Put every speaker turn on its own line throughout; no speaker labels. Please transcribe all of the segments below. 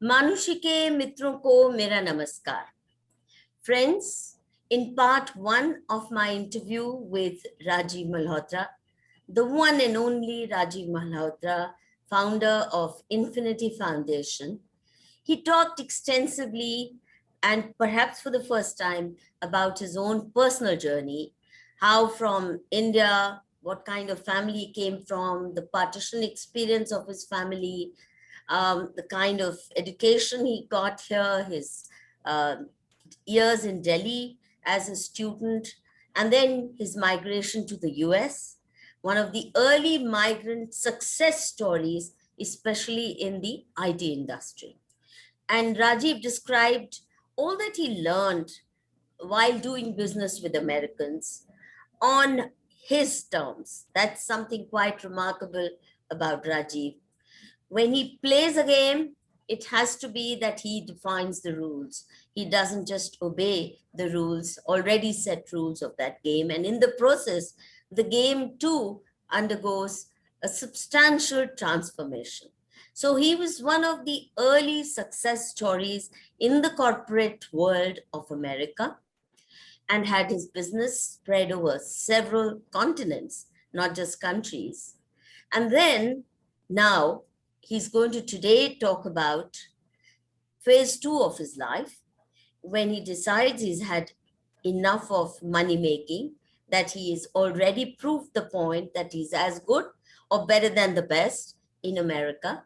मानुषी के मित्रों को मेरा नमस्कार. Friends, in part 1 of my interview with Rajiv Malhotra, the one and only Rajiv Malhotra, founder of Infinity Foundation, he talked extensively and perhaps for the first time about his own personal journey, how from India, what kind of family he came from, the partition experience of his family, the kind of education he got here, his years in Delhi as a student, and then his migration to the US, one of the early migrant success stories, especially in the IT industry. And Rajiv described all that he learned while doing business with Americans on his terms. That's something quite remarkable about Rajiv. When he plays a game, it has to be that he defines the rules. He doesn't just obey the rules, already set rules of that game. And in the process, the game too undergoes a substantial transformation. So he was one of the early success stories in the corporate world of America and had his business spread over several continents, not just countries. And then now he's going to today talk about phase 2 of his life, when he decides he's had enough of money making, that he has already proved the point that he's as good or better than the best in America.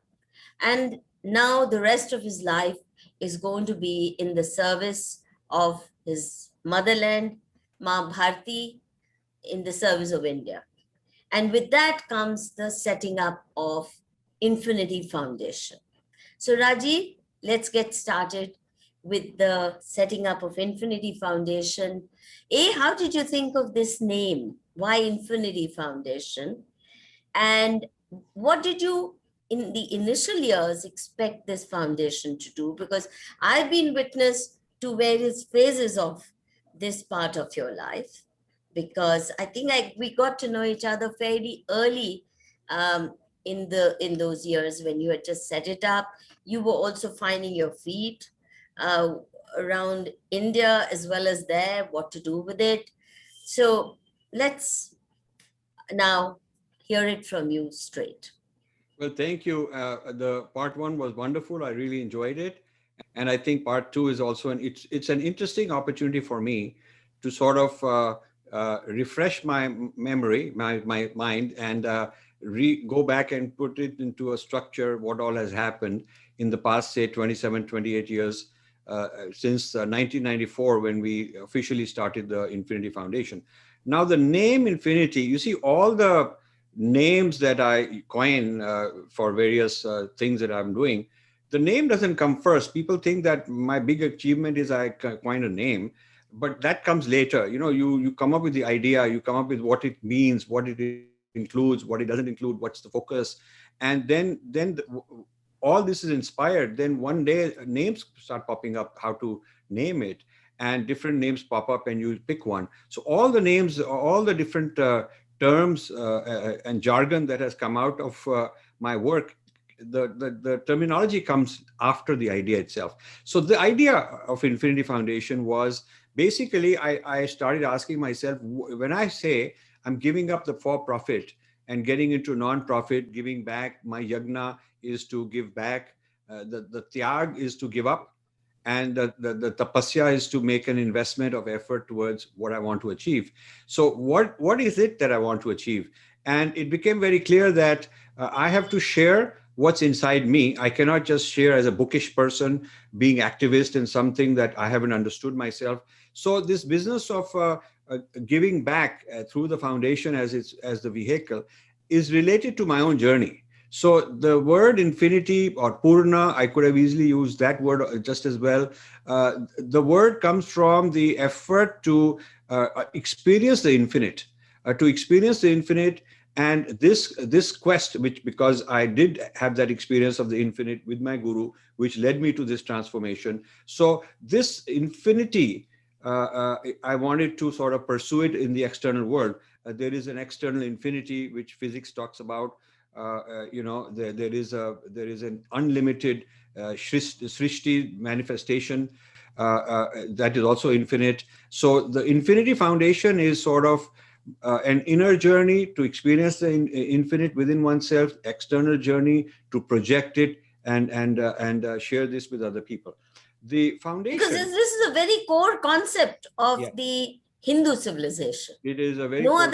And now the rest of his life is going to be in the service of his motherland, Ma Bharti, in the service of India. And with that comes the setting up of Infinity Foundation. So Rajiv, let's get started with the setting up of Infinity Foundation. How did you think of this name? Why Infinity Foundation? And what did you, in the initial years, expect this foundation to do? Because I've been witness to various phases of this part of your life, because I think we got to know each other fairly early in those years when you had just set it up. You were also finding your feet around India as well as there, what to do with it. So let's now hear it from you straight.
Well, thank you. The part 1 was wonderful. I really enjoyed it. And I think part 2 is also it's an interesting opportunity for me to sort of refresh my memory, my mind, and go back and put it into a structure, what all has happened in the past, say, 27, 28 years since 1994, when we officially started the Infinity Foundation. Now, the name Infinity, you see, all the names that I coin for various things that I'm doing, the name doesn't come first. People think that my big achievement is I coin a name, but that comes later. You know, you come up with the idea, you come up with what it means, what it includes, what it doesn't include, what's the focus, and all this is inspired. Then one day names start popping up, how to name it, and different names pop up, and you pick one. So all the names, all the different terms and jargon that has come out of my work, the terminology comes after the idea itself. So the idea of Infinity Foundation was basically, I started asking myself, when I say I'm giving up the for-profit and getting into non-profit, giving back, my yagna is to give back, the tyag is to give up, and the tapasya is to make an investment of effort towards what I want to achieve. So what is it that I want to achieve? And it became very clear that I have to share what's inside me. I cannot just share as a bookish person, being activist in something that I haven't understood myself. So this business of giving back through the foundation as the vehicle is related to my own journey. So the word infinity or Purna, I could have easily used that word just as well. The word comes from the effort to experience the infinite, and this quest, which, because I did have that experience of the infinite with my guru, which led me to this transformation. So this infinity, I wanted to sort of pursue it in the external world. There is an external infinity which physics talks about. there is an unlimited Srishti manifestation that is also infinite. So the Infinity Foundation is sort of an inner journey to experience the infinite within oneself, external journey to project it and share this with other people. The foundation,
because this is a very core concept of
yeah,
the Hindu civilization.
it is a very core.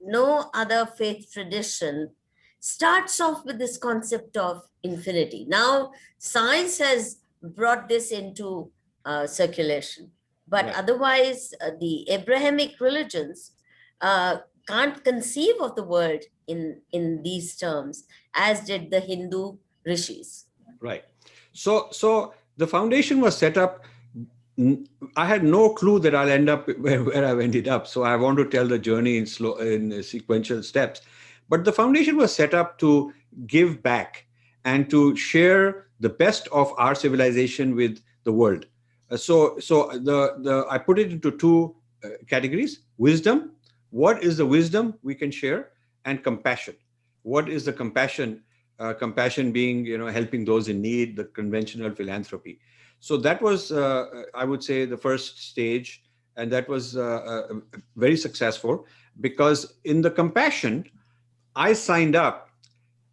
No other faith tradition starts off with this concept of infinity. Now, science has brought this into circulation, but
Right.
otherwise, the Abrahamic religions can't conceive of the world in these terms, as did the Hindu rishis.
Right. So the foundation was set up. I had no clue that I'll end up where I've ended up. So I want to tell the journey in sequential steps. But the foundation was set up to give back and to share the best of our civilization with the world. So I put it into two categories: wisdom. What is the wisdom we can share? And compassion. What is the compassion? Compassion being, helping those in need, the conventional philanthropy. So that was, I would say, the first stage, and that was very successful, because in the compassion, I signed up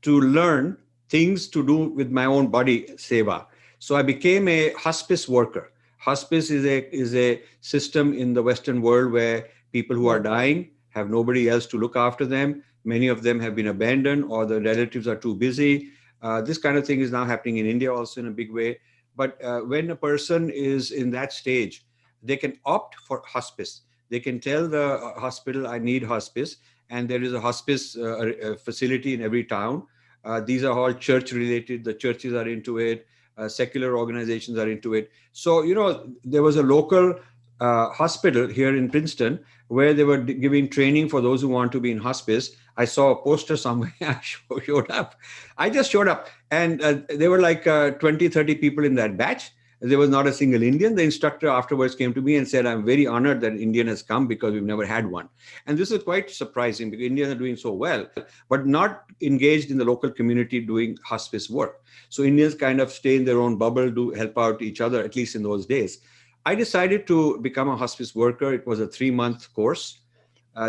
to learn things to do with my own body, seva. So I became a hospice worker. Hospice is a system in the Western world where people who are dying have nobody else to look after them. Many of them have been abandoned, or the relatives are too busy. This kind of thing is now happening in India also in a big way. But when a person is in that stage, they can opt for hospice. They can tell the hospital, I need hospice. And there is a hospice facility in every town. These are all church related. The churches are into it. Secular organizations are into it. So, there was a local hospital here in Princeton where they were giving training for those who want to be in hospice. I saw a poster somewhere. I showed up. I just showed up, and there were like 20, 30 people in that batch. There was not a single Indian. The instructor afterwards came to me and said, I'm very honored that an Indian has come because we've never had one. And this is quite surprising because Indians are doing so well, but not engaged in the local community doing hospice work. So Indians kind of stay in their own bubble, do help out each other, at least in those days. I decided to become a hospice worker. It was a 3-month course.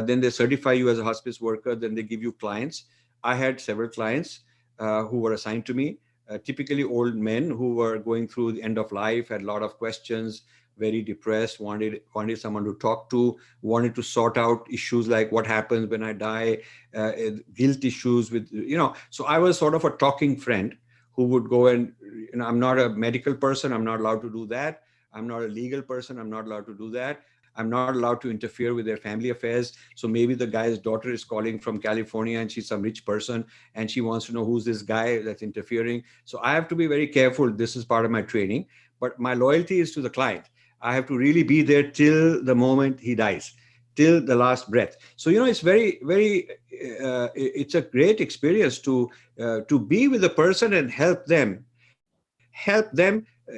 Then they certify you as a hospice worker. Then they give you clients. I had several clients who were assigned to me. Typically old men who were going through the end of life, had a lot of questions, very depressed, wanted someone to talk to, wanted to sort out issues like what happens when I die, guilt issues with, So I was sort of a talking friend who would go and, I'm not a medical person. I'm not allowed to do that. I'm not a legal person. I'm not allowed to do that. I'm not allowed to interfere with their family affairs. So maybe the guy's daughter is calling from California and she's some rich person and she wants to know who's this guy that's interfering. So I have to be very careful. This is part of my training, but my loyalty is to the client. I have to really be there till the moment he dies, till the last breath. So, it's very, very, it's a great experience to be with the person and help them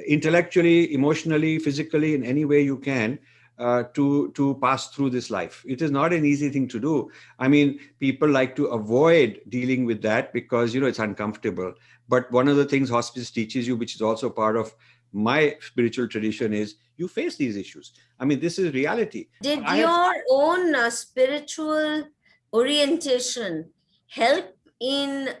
intellectually, emotionally, physically, in any way you can. To pass through this life. It is not an easy thing to do. I mean, people like to avoid dealing with that because, it's uncomfortable. But one of the things hospice teaches you, which is also part of my spiritual tradition, is you face these issues. I mean, this is reality.
Did your own spiritual orientation help in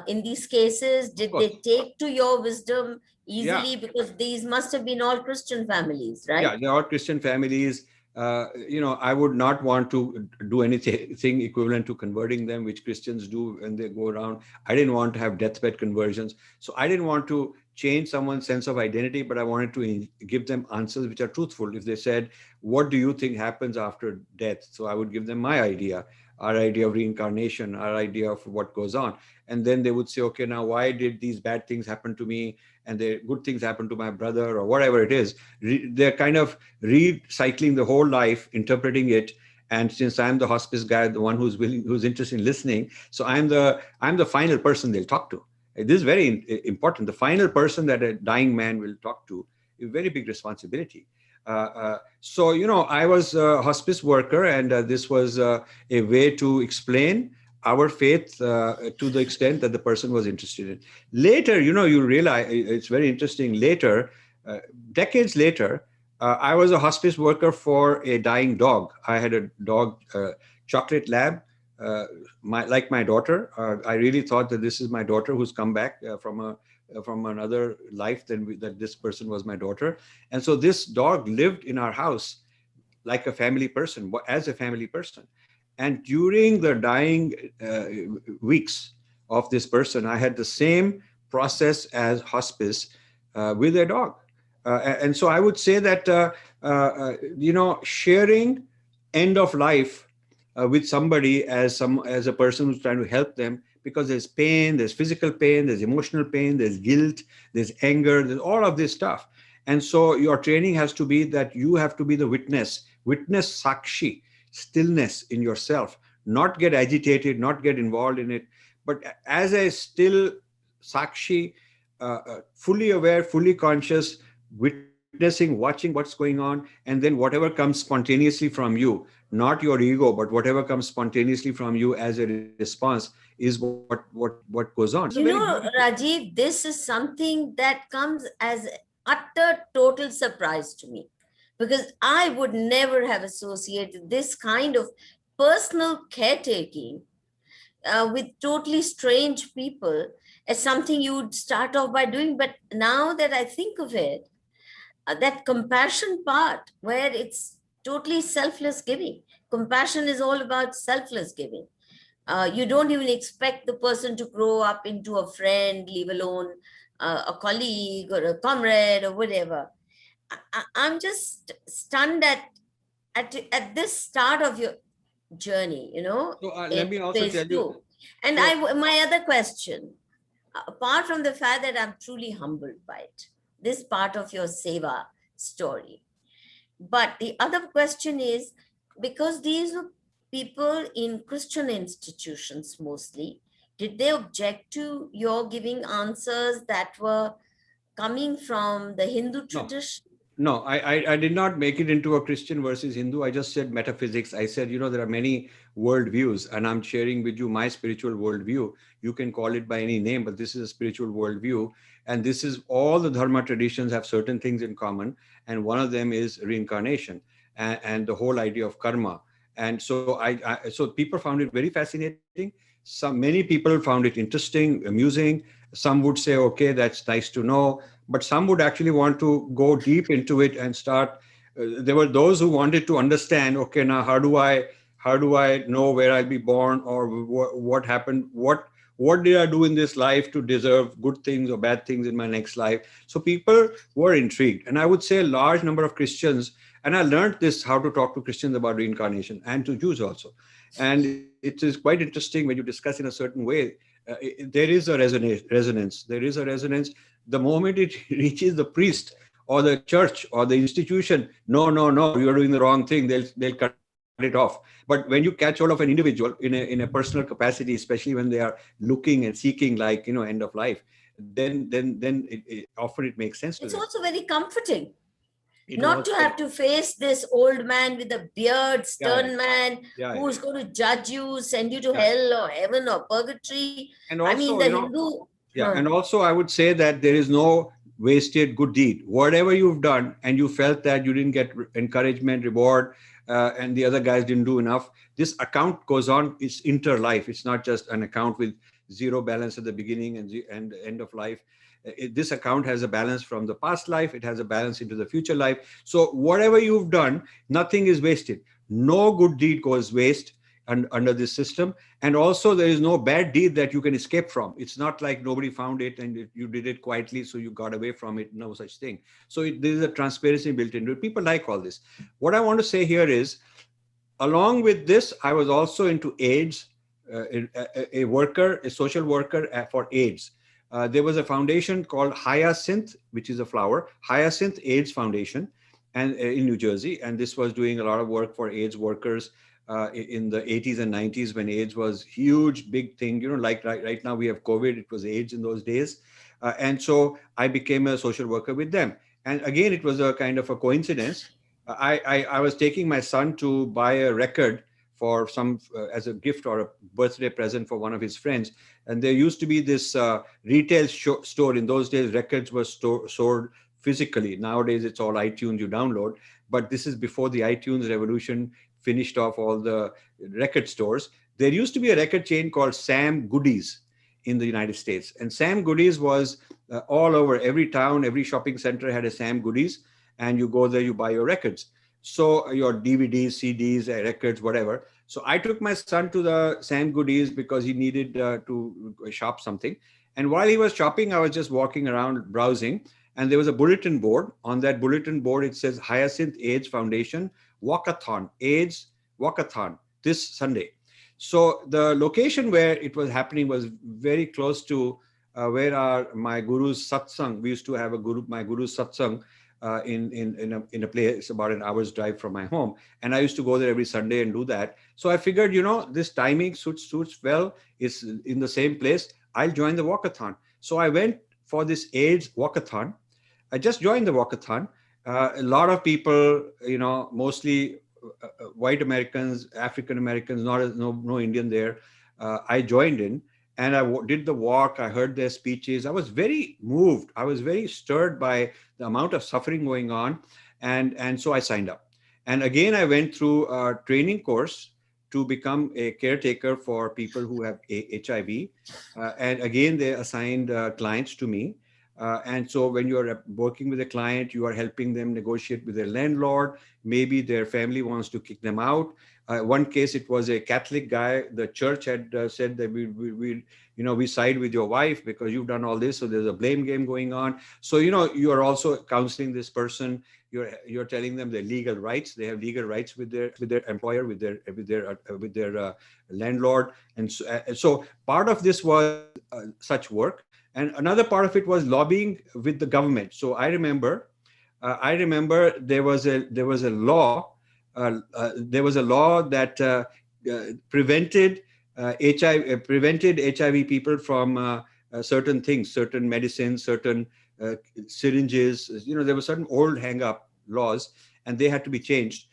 these cases? Did they take to your wisdom easily? Yeah. Because these must have been all Christian families, right?
Yeah, they're all Christian families. I would not want to do anything equivalent to converting them, which Christians do when they go around. I didn't want to have deathbed conversions. So I didn't want to change someone's sense of identity, but I wanted to give them answers which are truthful. If they said, what do you think happens after death? So I would give them my idea, our idea of reincarnation, our idea of what goes on. And then they would say, okay, now why did these bad things happen to me? And the good things happen to my brother, or whatever it is. They're kind of recycling the whole life, interpreting it. And since I'm the hospice guy, the one who's interested in listening, so I'm the final person they'll talk to. This is very important. The final person that a dying man will talk to is a very big responsibility. So, I was a hospice worker, and this was a way to explain our faith to the extent that the person was interested in. Later, you realize it's very interesting. Later, decades later, I was a hospice worker for a dying dog. I had a dog, chocolate lab, like my daughter. I really thought that this is my daughter who's come back from another life that this person was my daughter. And so this dog lived in our house like a family person, as a family person. And during the dying weeks of this person, I had the same process as hospice with a dog. And so I would say that, sharing end of life with somebody as a person who's trying to help them, because there's pain, there's physical pain, there's emotional pain, there's guilt, there's anger, there's all of this stuff. And so your training has to be that you have to be the witness sakshi, stillness in yourself, not get agitated, not get involved in it, but as a still sakshi, fully aware, fully conscious, witnessing, watching what's going on, and then whatever comes spontaneously from you, not your ego, but whatever comes spontaneously from you as a response is what goes on.
Rajiv, this is something that comes as utter total surprise to me, because I would never have associated this kind of personal caretaking with totally strange people as something you would start off by doing. But now that I think of it, that compassion part where it's totally selfless giving. Compassion is all about selfless giving. You don't even expect the person to grow up into a friend, leave alone a colleague or a comrade or whatever. I'm just stunned at this start of your journey,
So let me also tell you.
And my other question, apart from the fact that I'm truly humbled by it, this part of your seva story, but the other question is, because these were people in Christian institutions mostly, did they object to your giving answers that were coming from the Hindu tradition?
No, I did not make it into a Christian versus Hindu. I just said metaphysics. I said, there are many worldviews, and I'm sharing with you my spiritual worldview. You can call it by any name, but this is a spiritual worldview. And this is all the Dharma traditions have certain things in common. And one of them is reincarnation and the whole idea of karma. And so so people found it very fascinating. Many people found it interesting, amusing. Some would say, okay, that's nice to know. But some would actually want to go deep into it and start. There were those who wanted to understand, okay, now how do I know where I'll be born, or what happened? What did I do in this life to deserve good things or bad things in my next life? So people were intrigued. And I would say a large number of Christians, and I learned this, how to talk to Christians about reincarnation, and to Jews also. And it is quite interesting when you discuss in a certain way. There is a resonance. There is a resonance. The moment it reaches the priest or the church or the institution, no, you're doing the wrong thing. They'll cut it off. But when you catch hold of an individual in a personal capacity, especially when they are looking and seeking, like, end of life, then often it makes sense to them.
It's also very comforting. Not to have to face this old man with a beard, stern man, who's going to judge you, send you to hell or heaven or purgatory.
And also,
I mean, the Hindu.
And also I would say that there is no wasted good deed. Whatever you've done and you felt that you didn't get encouragement, reward, and the other guys didn't do enough, this account goes on. It's inter-life. It's not just an account with zero balance at the beginning and end of life. This account has a balance from the past life. It has a balance into the future life. So whatever you've done, nothing is wasted. No good deed goes waste under this system. And also there is no bad deed that you can escape from. It's not like nobody found it and you did it quietly, so you got away from it. No such thing. So there is a transparency built into it. People like all this. What I want to say here is, along with this, I was also into AIDS, a social worker for AIDS. There was a foundation called Hyacinth, which is a flower, Hyacinth AIDS Foundation, and in New Jersey. And this was doing a lot of work for AIDS workers in the 80s and 90s, when AIDS was huge, big thing. Like right now we have COVID, it was AIDS in those days. And so I became a social worker with them. And again, it was a kind of a coincidence. I was taking my son to buy a record for some as a gift or a birthday present for one of his friends. And there used to be this retail store. In those days, records were stored physically. Nowadays, it's all iTunes you download. But this is before the iTunes revolution finished off all the record stores. There used to be a record chain called Sam Goodies in the United States. And Sam Goodies was all over. Every town, every shopping center had a Sam Goodies. And you go there, you buy your records. So your DVDs, CDs, records, whatever. So I took my son to the Sam Goodies because he needed to shop something. And while he was shopping, I was just walking around browsing. And there was a bulletin board. On that bulletin board, it says Hyacinth AIDS Foundation Walkathon, AIDS Walkathon, this Sunday. So the location where it was happening was very close to where my guru's satsang. We used to have my guru's satsang in a place about an hour's drive from my home, and I used to go there every Sunday and do that. So I figured, this timing suits well. It's in the same place. I'll join the walkathon. So I went for this AIDS walkathon. I just joined the walkathon. A lot of people, mostly white Americans, African Americans, no Indian there. I joined in and I did the walk. I heard their speeches. I was very moved. I was very stirred by the amount of suffering going on. And so I signed up. And again, I went through a training course to become a caretaker for people who have HIV. And again, they assigned clients to me. And so when you're working with a client, you are helping them negotiate with their landlord. Maybe their family wants to kick them out. One case, it was a Catholic guy. The church had said that we side with your wife because you've done all this. So there's a blame game going on. So, you are also counseling this person. You're telling them their legal rights. They have legal rights with their employer, with their landlord. And so part of this was such work. And another part of it was lobbying with the government. So I remember there was a law that prevented HIV people from certain things, certain medicines, certain syringes. There were certain old hang-up laws, and they had to be changed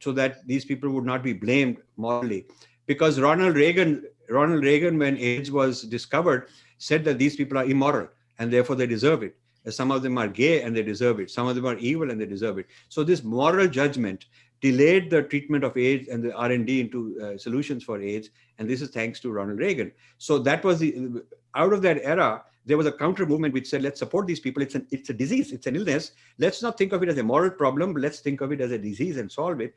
so that these people would not be blamed morally. Because Ronald Reagan, when AIDS was discovered, said that these people are immoral and therefore they deserve it. Some of them are gay and they deserve it. Some of them are evil and they deserve it. So this moral judgment delayed the treatment of AIDS and the R&D into solutions for AIDS. And this is thanks to Ronald Reagan. So that was out of that era, there was a counter movement which said, let's support these people. It's a disease. It's an illness. Let's not think of it as a moral problem, but let's think of it as a disease and solve it.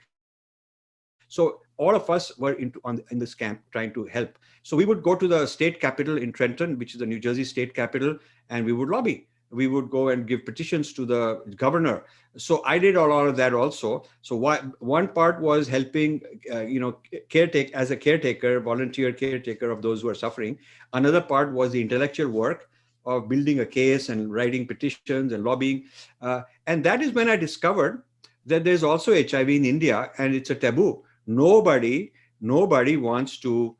So all of us were in this camp trying to help. So we would go to the state capitol in Trenton, which is the New Jersey state capital, and we would lobby. We would go and give petitions to the governor. So I did all of that also. So one part was helping, caretake as a caretaker, volunteer caretaker of those who are suffering. Another part was the intellectual work of building a case and writing petitions and lobbying. And that is when I discovered that there's also HIV in India, and it's a taboo. Nobody wants to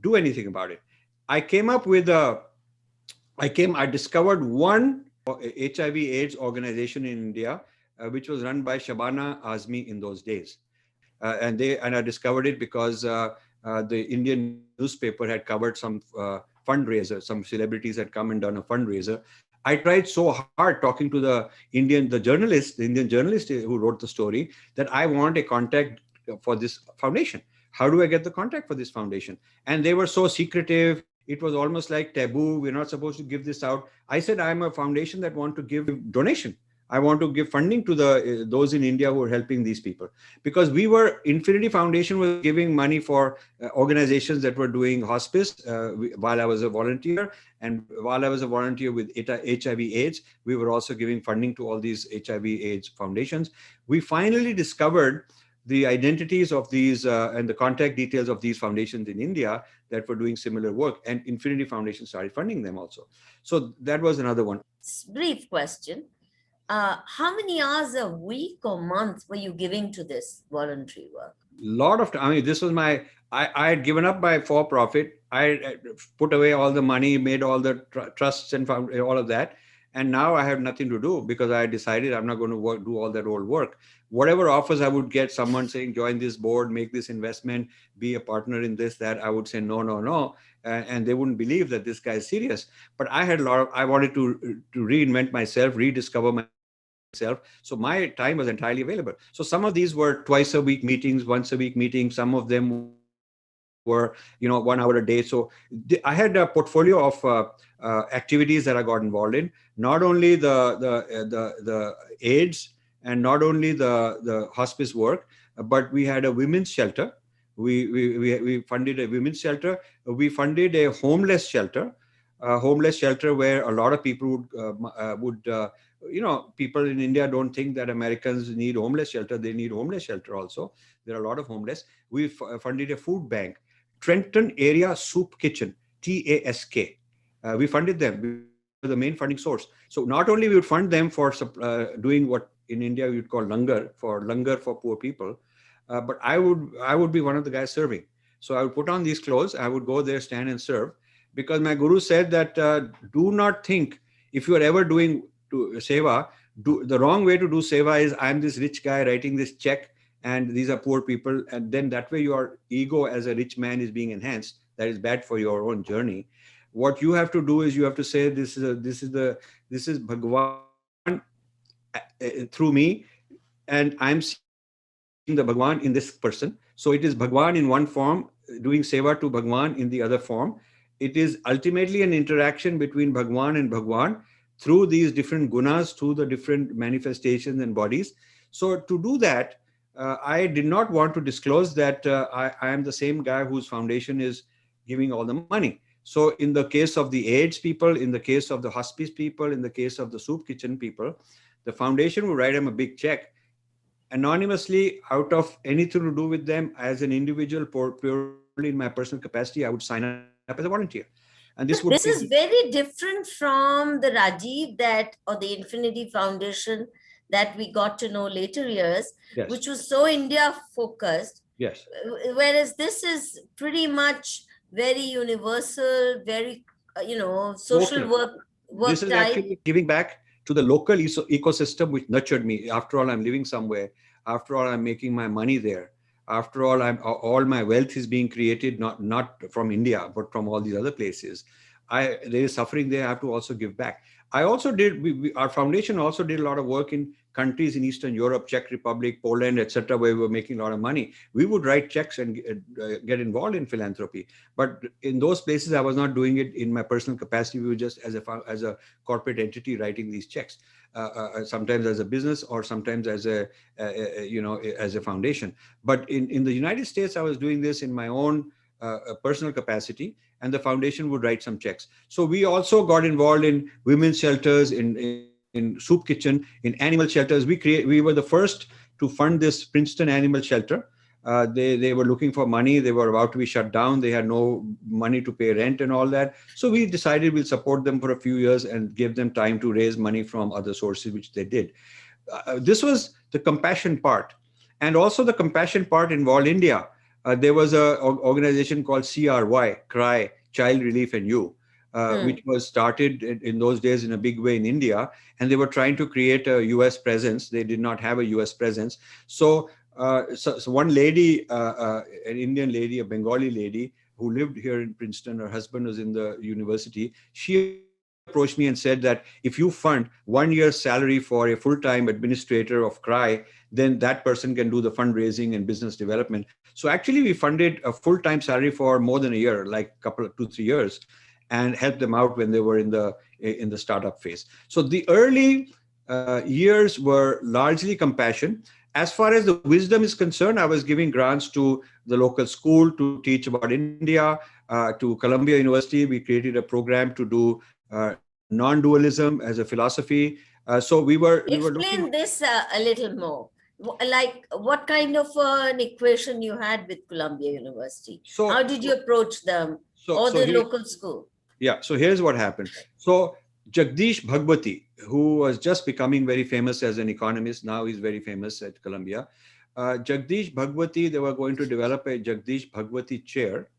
do anything about it. I discovered one HIV/AIDS organization in India, which was run by Shabana Azmi in those days, and I discovered it because the Indian newspaper had covered some fundraiser. Some celebrities had come and done a fundraiser. I tried so hard talking to the Indian journalist who wrote the story, that I want a contact for this foundation. How do I get the contact for this foundation? And they were so secretive. It was almost like taboo. We're not supposed to give this out. I said, I'm a foundation that want to give donation. I want to give funding to those in India who are helping these people. Because Infinity Foundation was giving money for organizations that were doing hospice while I was a volunteer. And while I was a volunteer with HIV/AIDS, we were also giving funding to all these HIV/AIDS foundations. We finally discovered the identities of these and the contact details of these foundations in India that were doing similar work, and Infinity Foundation started funding them also. So that was another one.
Brief question. How many hours a week or month were you giving to this voluntary work?
Lot of time. I mean, this was I had given up my for-profit. I put away all the money, made all the trusts and found all of that. And now I have nothing to do because I decided I'm not going to do all that old work. Whatever offers I would get, someone saying, join this board, make this investment, be a partner in this, that, I would say, no, no, no. And they wouldn't believe that this guy is serious. But I wanted to reinvent myself, rediscover myself. So my time was entirely available. So some of these were twice a week meetings, once a week meetings. Some of them were, 1 hour a day. So I had a portfolio of activities that I got involved in. Not only the AIDS and not only the hospice work, but we had a women's shelter. We funded a women's shelter. We funded a homeless shelter where a lot of people people in India don't think that Americans need homeless shelter. They need homeless shelter also. There are a lot of homeless. We funded a food bank, Trenton Area Soup Kitchen, TASK. We funded them. We were the main funding source. So not only we would fund them for doing what in India we would call langar for poor people, but I would be one of the guys serving. So I would put on these clothes. I would go there, stand and serve, because my guru said that do not think, if you are ever doing seva, the wrong way to do seva is, I'm this rich guy writing this check and these are poor people, and then that way your ego as a rich man is being enhanced. That is bad for your own journey. What you have to do is you have to say, this is Bhagwan through me, and I'm seeing the Bhagwan in this person. So it is Bhagwan in one form, doing seva to Bhagwan in the other form. It is ultimately an interaction between Bhagwan and Bhagwan through these different gunas, through the different manifestations and bodies. So to do that, I did not want to disclose that I am the same guy whose foundation is giving all the money. So in the case of the AIDS people, in the case of the hospice people, in the case of the soup kitchen people, the foundation would write them a big check anonymously, out of anything to do with them. As an individual, purely in my personal capacity, I would sign up as a volunteer. And this would be...
This is very different from the Rajiv or the Infinity Foundation that we got to know later years,
Yes.
which was so India focused.
Yes.
Whereas this is pretty much very universal, very, social work
This is
type.
actually giving back to the local ecosystem which nurtured me. After all, I'm living somewhere. After all, I'm making my money there. After all, all my wealth is being created not from India, but from all these other places. There is suffering there. I have to also give back. I also did. Our foundation also did a lot of work in countries in Eastern Europe, Czech Republic, Poland, etc., where we were making a lot of money. We would write checks and get involved in philanthropy. But in those places, I was not doing it in my personal capacity. We were just as a corporate entity writing these checks. Sometimes as a business, or sometimes as a foundation. But in the United States, I was doing this in my own personal capacity, and the foundation would write some checks. So we also got involved in women's shelters, in soup kitchen, in animal shelters. We were the first to fund this Princeton animal shelter. They were looking for money. They were about to be shut down. They had no money to pay rent and all that. So we decided we'll support them for a few years and give them time to raise money from other sources, which they did. This was the compassion part. And also the compassion part involved India. There was an organization called CRY, Child Relief and You, which was started in those days in a big way in India. And they were trying to create a US presence. They did not have a US presence. So one lady, an Indian lady, a Bengali lady who lived here in Princeton, her husband was in the university. She approached me and said that if you fund 1 year's salary for a full-time administrator of CRY, then that person can do the fundraising and business development. So actually we funded a full-time salary for more than a year, like a couple of 2-3 years, and helped them out when they were in the startup phase. So the early years were largely compassion. As far as the wisdom is concerned, I was giving grants to the local school to teach about India, to Columbia University. We created a program to do non-dualism as a philosophy. So we were
Explain this a little more. Like, what kind of an equation you had with Columbia University? So how did you approach them, or the local school?
Yeah, so here's what happened. So Jagdish Bhagwati, who was just becoming very famous as an economist, now he's very famous at Columbia. Jagdish Bhagwati, they were going to develop a Jagdish Bhagwati chair.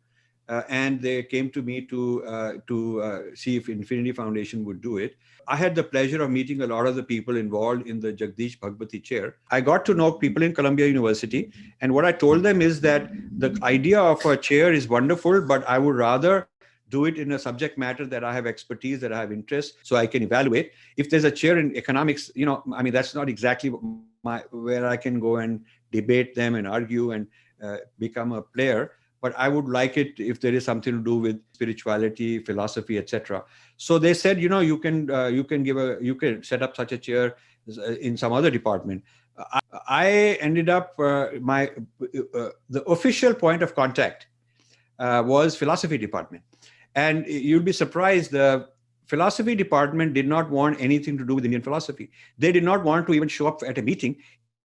and they came to me to see if Infinity Foundation would do it. I had the pleasure of meeting a lot of the people involved in the Jagdish Bhagwati chair. I got to know people in Columbia University, and what I told them is that the idea of a chair is wonderful, but I would rather do it in a subject matter that I have expertise, that I have interest, so I can evaluate. If there's a chair in economics, I mean, that's not exactly where I can go and debate them and argue and become a player. But I would like it if there is something to do with spirituality, philosophy, etc. So they said, you can set up such a chair in some other department. I ended up the official point of contact was philosophy department, and you'll be surprised. The philosophy department did not want anything to do with Indian philosophy. They did not want to even show up at a meeting,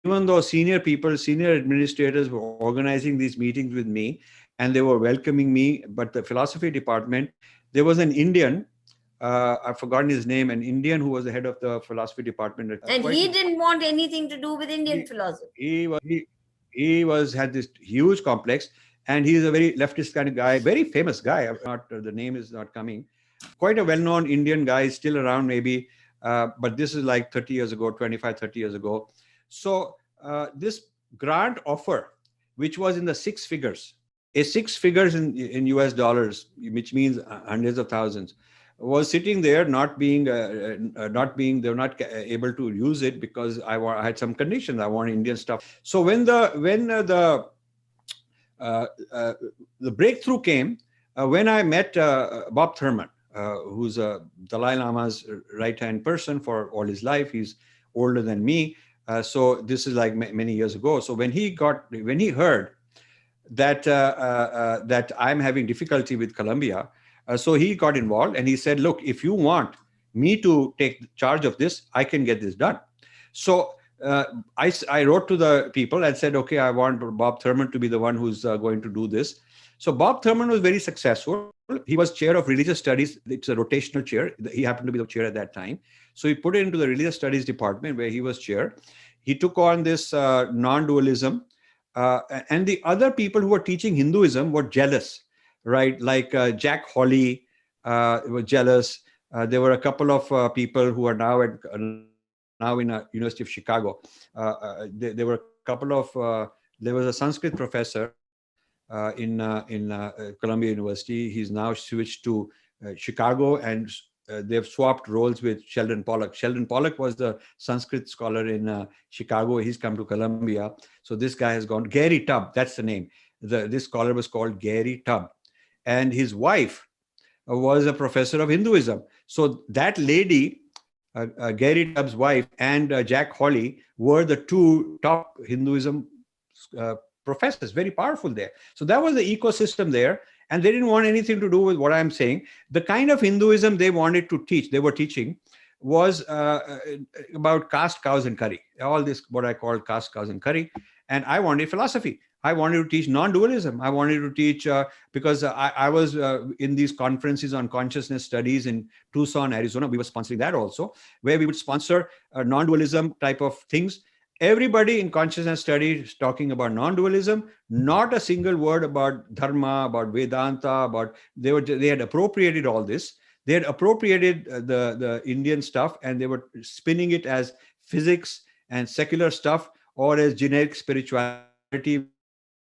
even though senior administrators were organizing these meetings with me, and they were welcoming me. But the philosophy department, there was an Indian, I've forgotten his name, an Indian who was the head of the philosophy department.
And he didn't want anything to do with Indian philosophy.
He had this huge complex, and he's a very leftist kind of guy, very famous guy. The name is not coming. Quite a well-known Indian guy, still around maybe, but this is like 30 years ago, 25, 30 years ago. So this grant offer, which was in the six figures in US dollars, which means hundreds of thousands, was sitting there, they were not able to use it because I had some conditions. I wanted Indian stuff. So when the breakthrough came, when I met Bob Thurman, who's Dalai Lama's right-hand person for all his life. He's older than me. So this is like many years ago. So when he heard that that I'm having difficulty with Columbia, so he got involved and he said, "Look, if you want me to take charge of this, I can get this done." So I wrote to the people and said, "Okay, I want Bob Thurman to be the one who's going to do this." So Bob Thurman was very successful. He was chair of religious studies. It's a rotational chair. He happened to be the chair at that time. So he put it into the religious studies department where he was chair. He took on this non-dualism. And the other people who were teaching Hinduism were jealous, right? Like Jack Hawley were jealous. There were a couple of people who are now in University of Chicago. There were a couple of, there was a Sanskrit professor in Columbia University. He's now switched to Chicago, and they've swapped roles with Sheldon Pollock. Sheldon Pollock was the Sanskrit scholar in Chicago. He's come to Columbia. So this guy has gone. Gary Tubb, that's the name. This scholar was called Gary Tubb. And his wife was a professor of Hinduism. So that lady, Gary Tubb's wife, and Jack Hawley were the two top Hinduism professors, very powerful there. So that was the ecosystem there. And they didn't want anything to do with what I'm saying. The kind of Hinduism they wanted to teach, they were teaching, was about caste, cows, and curry. All this, what I call caste, cows, and curry. And I wanted philosophy. I wanted to teach non-dualism. I wanted to teach, because I was in these conferences on consciousness studies in Tucson, Arizona. We were sponsoring that also, where we would sponsor non-dualism type of things. Everybody in consciousness studies talking about non-dualism, not a single word about dharma, about Vedanta, about they had appropriated all this. They had appropriated the Indian stuff, and they were spinning it as physics and secular stuff, or as generic spirituality,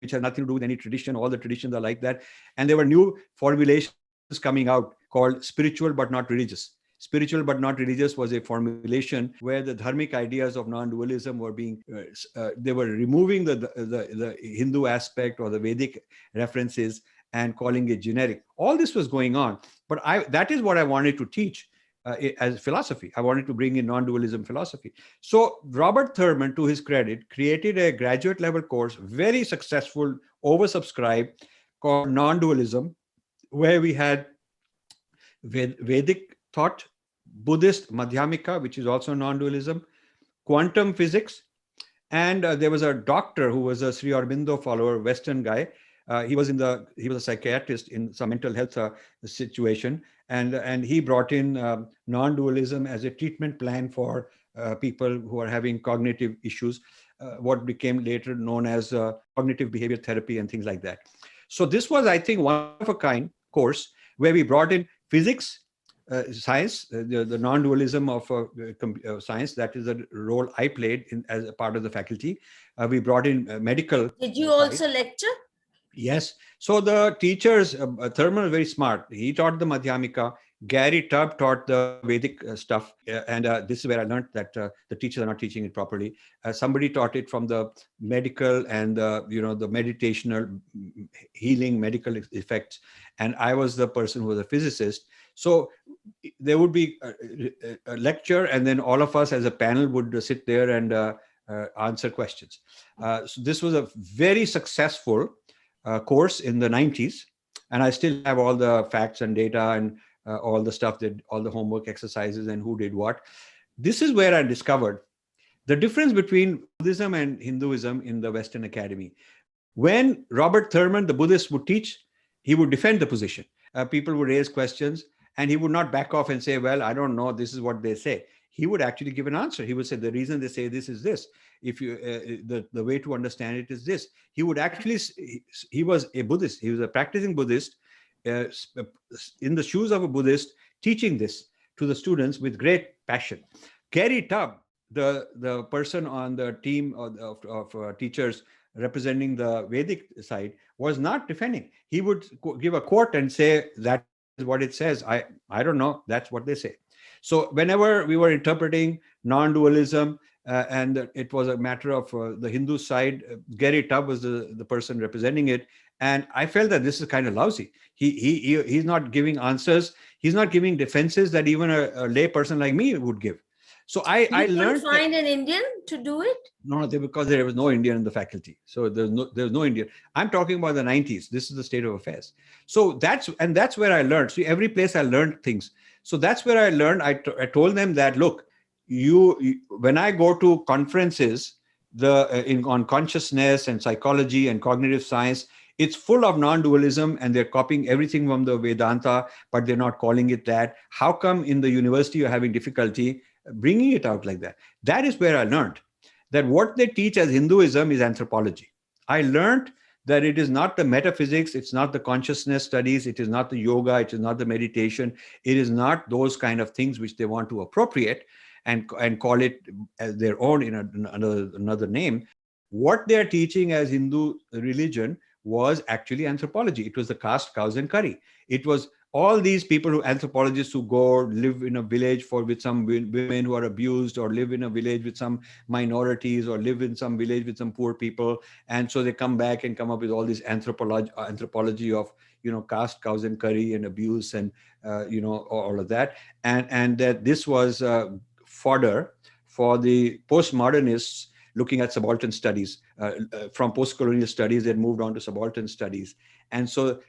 which has nothing to do with any tradition. All the traditions are like that. And there were new formulations coming out called spiritual but not religious. Spiritual but not religious was a formulation where the dharmic ideas of non-dualism were being, they were removing the Hindu aspect or the Vedic references and calling it generic. All this was going on. But that is what I wanted to teach as philosophy. I wanted to bring in non-dualism philosophy. So Robert Thurman, to his credit, created a graduate level course, very successful, oversubscribed, called Non-Dualism, where we had Vedic thought, Buddhist Madhyamika, which is also non-dualism, quantum physics, and there was a doctor who was a Sri Aurobindo follower, Western guy. He was a psychiatrist in some mental health situation, and he brought in non-dualism as a treatment plan for people who are having cognitive issues, what became later known as cognitive behavior therapy and things like that. So this was, I think, one of a kind course where we brought in physics, science, the non-dualism of science. That is the role I played as a part of the faculty. We brought in medical.
Did you also lecture?
Yes. So the teachers, Thurman was very smart. He taught the Madhyamika. Gary Tubb taught the Vedic stuff. And this is where I learned that the teachers are not teaching it properly. Somebody taught it from the medical and the meditational healing medical effects. And I was the person who was a physicist. So there would be a lecture, and then all of us as a panel would sit there and answer questions. So this was a very successful course in the 90s, and I still have all the facts and data and all the stuff, that all the homework exercises and who did what. This is where I discovered the difference between Buddhism and Hinduism in the Western Academy. When Robert Thurman, the Buddhist, would teach, he would defend the position. People would raise questions, and he would not back off and say, well, I don't know, this is what they say. He would actually give an answer. He would say, the reason they say this is this. If you, the way to understand it is this. He would actually, he was a Buddhist. He was a practicing Buddhist, in the shoes of a Buddhist, teaching this to the students with great passion. Gary Tubb, the person on the team of teachers representing the Vedic side, was not defending. He would give a quote and say, that is what it says. I don't know. That's what they say. So whenever we were interpreting non-dualism, and it was a matter of the Hindu side, Gary Tubb was the person representing it. And I felt that this is kind of lousy. He's not giving answers. He's not giving defenses that even a lay person like me would give. So I learned.
You find an Indian to do it?
No, because there was no Indian in the faculty. So there's no Indian. I'm talking about the 90s. This is the state of affairs. So that's where I learned. So every place I learned things. So that's where I learned. I told them that, look, you when I go to conferences, on consciousness and psychology and cognitive science, it's full of non-dualism, and they're copying everything from the Vedanta, but they're not calling it that. How come in the university you're having difficulty bringing it out like that? That is where I learned that what they teach as Hinduism is anthropology. I learned that it is not the metaphysics, it's not the consciousness studies, it is not the yoga, it is not the meditation, it is not those kind of things which they want to appropriate and call it as their own in another name. What they are teaching as Hindu religion was actually anthropology. It was the caste, cows, and curry. It was all these people anthropologists who go live in a village with some women who are abused, or live in a village with some minorities, or live in some village with some poor people. And so they come back and come up with all this anthropology of, caste, cows, and curry, and abuse, and, all of that. And that this was fodder for the postmodernists looking at subaltern studies. From post-colonial studies, they moved on to subaltern studies. And so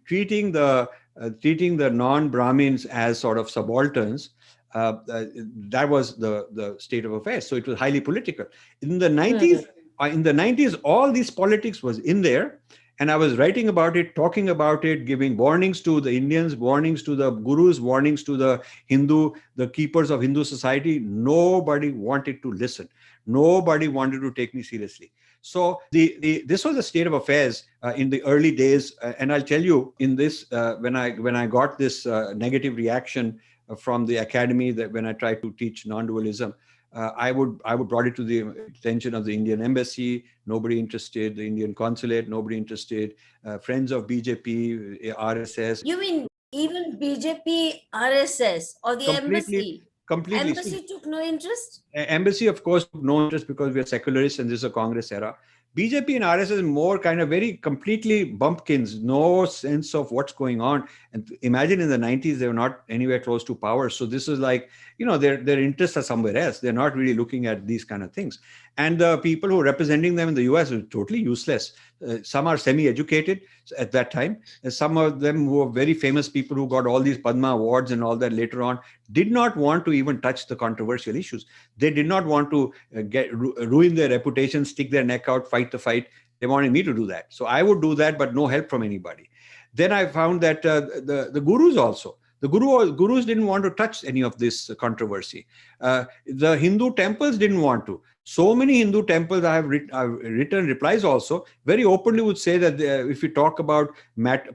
treating the non-Brahmins as sort of subalterns, that was the state of affairs. So it was highly political. In the 90s, all these politics was in there. And I was writing about it, talking about it, giving warnings to the Indians, warnings to the gurus, warnings to the keepers of Hindu society. Nobody wanted to listen. Nobody wanted to take me seriously. So this was the state of affairs in the early days. And I'll tell you, in this, when I got this negative reaction from the academy, that when I tried to teach non-dualism, I would brought it to the attention of the Indian embassy. Nobody interested. The Indian consulate, nobody interested. Friends of BJP, RSS.
You mean even BJP, RSS, or the embassy?
Completely.
Embassy took no interest?
Embassy, of course, took no interest because we are secularists and this is a Congress era. BJP and RSS more kind of very completely bumpkins, no sense of what's going on. And imagine in the 90s, they were not anywhere close to power. So this is like, their interests are somewhere else. They're not really looking at these kind of things. And the people who are representing them in the US are totally useless. Some are semi-educated at that time. Some of them who are very famous people who got all these Padma awards and all that later on did not want to even touch the controversial issues. They did not want to ruin their reputation, stick their neck out, fight the fight. They wanted me to do that. So I would do that, but no help from anybody. Then I found that the gurus also, The gurus didn't want to touch any of this controversy. The Hindu temples didn't want to. So many Hindu temples, I've written replies also, very openly would say that if you talk about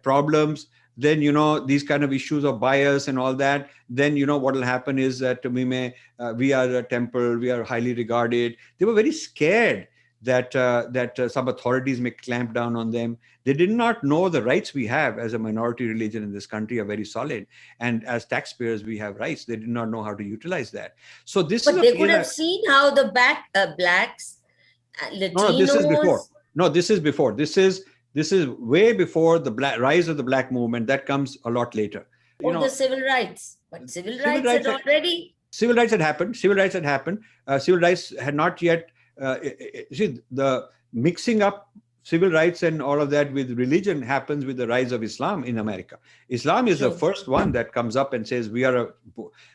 problems, then, these kind of issues of bias and all that, then, what will happen is that we are a temple, we are highly regarded. They were very scared that some authorities may clamp down on them. They did not know the rights we have as a minority religion in this country are very solid. And as taxpayers, we have rights. They did not know how to utilize that. So this is
But
a
they could
phase.
have seen how the blacks,
No, this is before.
Latinos.
No, this is before. This is way before the rise of the black movement. That comes a lot later.
The civil rights. But civil
Civil
rights
rights
had already.
Civil rights had happened. Civil rights had happened. Civil rights had not yet. See, the mixing up civil rights and all of that with religion happens with the rise of Islam in America. Islam is the first one that comes up and says we are a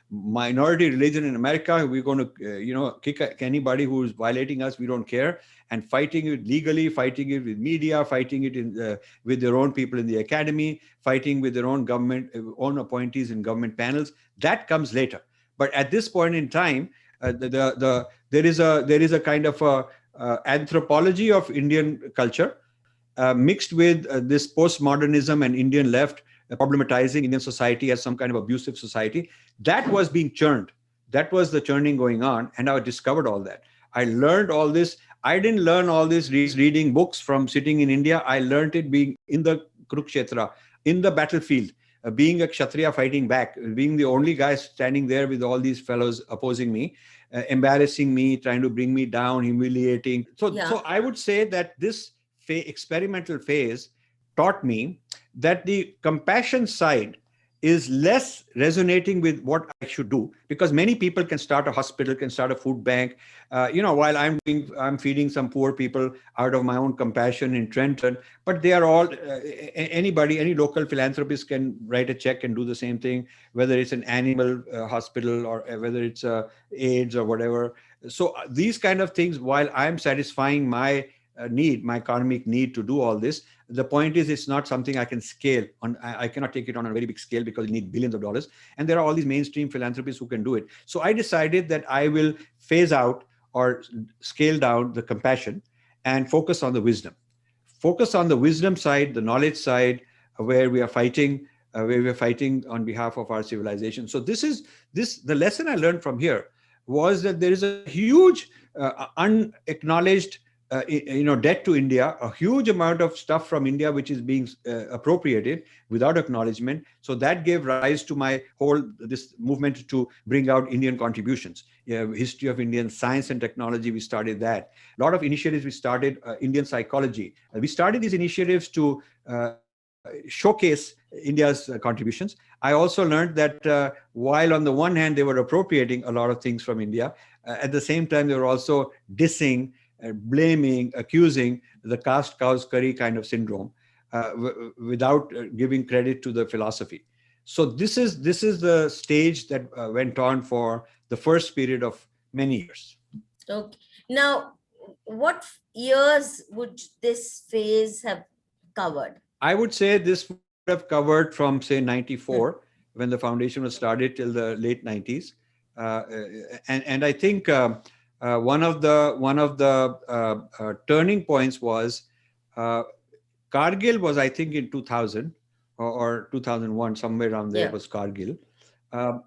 minority religion in America. We're going to, kick anybody who is violating us. We don't care. And fighting it legally, fighting it with media, fighting it with their own people in the academy, fighting with their own government, own appointees in government panels. That comes later. But at this point in time, there is a kind of anthropology of Indian culture mixed with this postmodernism and Indian left problematizing Indian society as some kind of abusive society. That was being churned. That was the churning going on. And I discovered all that. I learned all this. I didn't learn all this reading books from sitting in India. I learned it being in the Kurukshetra, in the battlefield. Being a Kshatriya fighting back, being the only guy standing there with all these fellows opposing me, embarrassing me, trying to bring me down, humiliating. So I would say that this experimental phase taught me that the compassion side is less resonating with what I should do, because many people can start a hospital, can start a food bank. While I'm feeding some poor people out of my own compassion in Trenton, but they are all any local philanthropist can write a check and do the same thing, whether it's an animal hospital or whether it's AIDS or whatever. So these kind of things, while I'm satisfying my my karmic need to do all this, the point is it's not something I can scale on. I cannot take it on a very big scale because you need billions of dollars. And there are all these mainstream philanthropists who can do it. So I decided that I will phase out or scale down the compassion and focus on the wisdom. Focus on the wisdom side, the knowledge side, where we are fighting on behalf of our civilization. So the lesson I learned from here was that there is a huge unacknowledged debt to India, a huge amount of stuff from India which is being appropriated without acknowledgement. So that gave rise to this movement to bring out Indian contributions. History of Indian science and technology, we started that. A lot of initiatives we started, Indian psychology. We started these initiatives to showcase India's contributions. I also learned that while on the one hand they were appropriating a lot of things from India, at the same time they were also dissing, blaming, accusing the caste cow's curry kind of syndrome without giving credit to the philosophy. So this is the stage that went on for the first period of many years.
Okay. Now, what years would this phase have covered? I
would say this would have covered from, say, 94, when the foundation was started, till the late 90s. And I think one of the turning points was Kargil was, I think, in 2000 or 2001, somewhere around there was Kargil.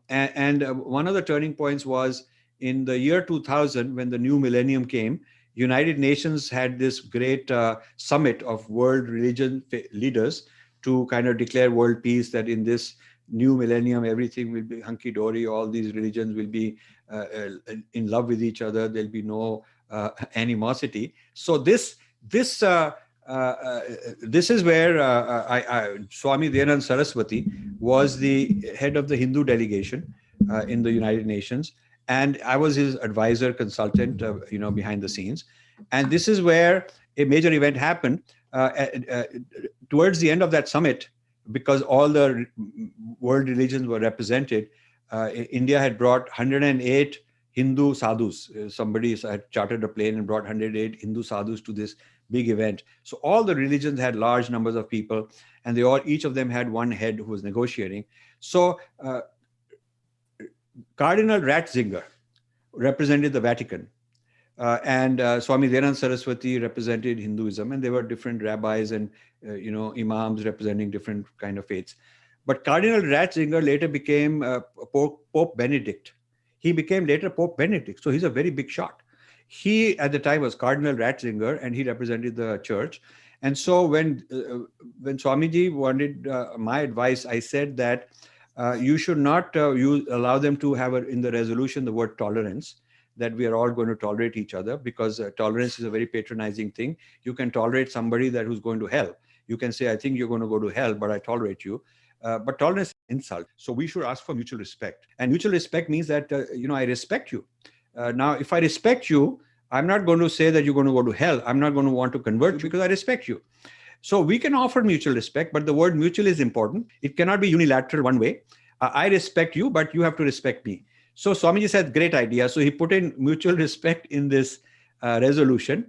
And one of the turning points was in the year 2000, when the new millennium came. United Nations had this great summit of world religion leaders to kind of declare world peace, that in this new millennium, everything will be hunky-dory. All these religions will be in love with each other. There'll be no animosity. So this is where Swami Dayanand Saraswati was the head of the Hindu delegation in the United Nations. And I was his advisor, consultant, behind the scenes. And this is where a major event happened towards the end of that summit, because all the world religions were represented. India had brought 108 Hindu sadhus. Somebody had chartered a plane and brought 108 Hindu sadhus to this big event. So all the religions had large numbers of people, and each of them had one head who was negotiating. So Cardinal Ratzinger represented the Vatican. And Swami Dayanand Saraswati represented Hinduism, and there were different rabbis and imams representing different kind of faiths. But Cardinal Ratzinger later became Pope Benedict. He became later Pope Benedict, so he's a very big shot. He at the time was Cardinal Ratzinger, and he represented the church. And so when Swamiji wanted my advice, I said that you should not allow them to have in the resolution the word tolerance, that we are all going to tolerate each other, because tolerance is a very patronizing thing. You can tolerate somebody who's going to hell. You can say, I think you're going to go to hell, but I tolerate you. But tolerance is insult. So we should ask for mutual respect. And mutual respect means that, I respect you. Now, if I respect you, I'm not going to say that you're going to go to hell. I'm not going to want to convert you because I respect you. So we can offer mutual respect, but the word mutual is important. It cannot be unilateral one way. I respect you, but you have to respect me. So Swamiji said, great idea. So he put in mutual respect in this resolution.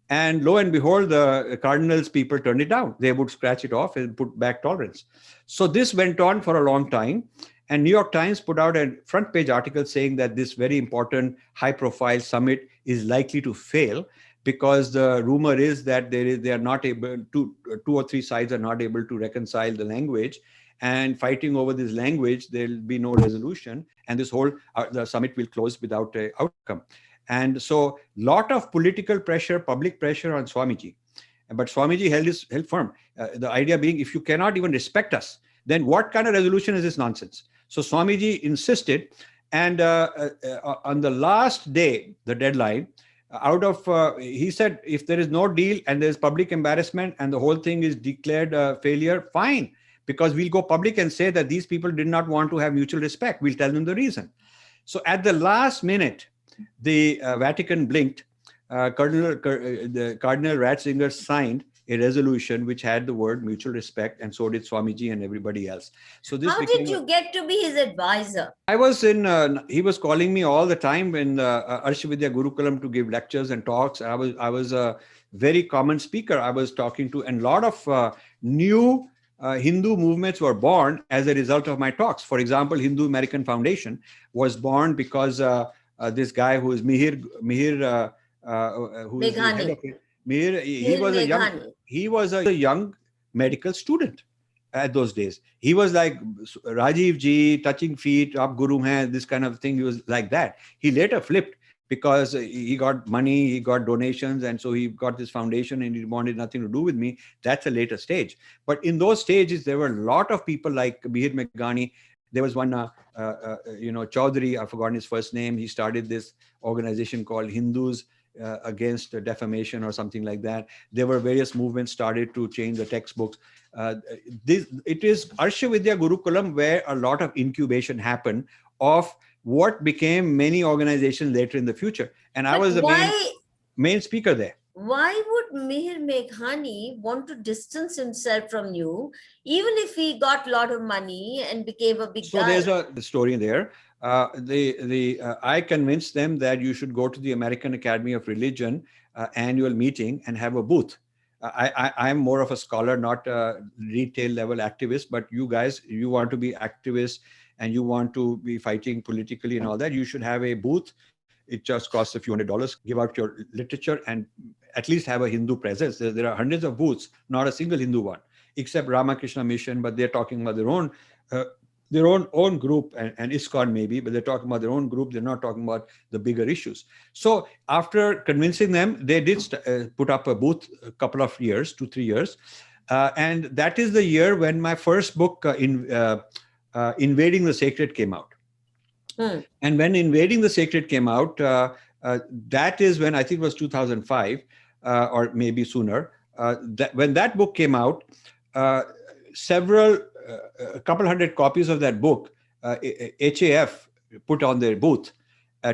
And lo and behold, the Cardinals people turned it down. They would scratch it off and put back tolerance. So this went on for a long time. And New York Times put out a front page article saying that this very important high profile summit is likely to fail, because the rumor is that they are not able to, two or three sides are not able to reconcile the language. And fighting over this language, there'll be no resolution, and this whole the summit will close without an outcome. And so, lot of political pressure, public pressure on Swamiji, but Swamiji held firm. The idea being, if you cannot even respect us, then what kind of resolution is this nonsense? So Swamiji insisted, and on the last day, the deadline, he said, if there is no deal and there's public embarrassment and the whole thing is declared a failure, fine. Because we'll go public and say that these people did not want to have mutual respect. We'll tell them the reason. So at the last minute, the Vatican blinked. Cardinal Ratzinger signed a resolution which had the word mutual respect, and so did Swamiji and everybody else. So this.
How did you get to be his advisor?
I was he was calling me all the time in Arshavidya Gurukulam to give lectures and talks. I was a very common speaker. I was talking to, and a lot of new Hindu movements were born as a result of my talks. For example, Hindu American Foundation was born because this guy who is Mihir, who is the head of it, Mihir, he was a young medical student at those days. He was like Rajiv ji, touching feet, aap guru hain, this kind of thing. He was like that. He later flipped because he got money, he got donations, and so he got this foundation and he wanted nothing to do with me. That's a later stage. But in those stages, there were a lot of people like Mihir Meghani. There was one, Chaudhary, I've forgotten his first name. He started this organization called Hindus Against Defamation or something like that. There were various movements started to change the textbooks. It is Arshavidya Gurukulam where a lot of incubation happened of what became many organizations later in the future. And I was the main speaker there.
Why would Mihir Meghani want to distance himself from you, even if he got a lot of money and became a big guy?
So there's a story there. I convinced them that you should go to the American Academy of Religion annual meeting and have a booth. I'm more of a scholar, not a retail level activist, but you guys, you want to be activists and you want to be fighting politically and all that, you should have a booth. It just costs a few $100. Give out your literature and at least have a Hindu presence. There are hundreds of booths, not a single Hindu one, except Ramakrishna Mission, but they're talking about their own group and ISKCON maybe, but they're talking about their own group. They're not talking about the bigger issues. So after convincing them, they did put up a booth a couple of years, 2-3 years. And that is the year when my first book, Invading the Sacred, came out. And when Invading the Sacred came out, that is when I think it was 2005 or maybe sooner. When that book came out, a couple hundred copies of that book, HAF put on their booth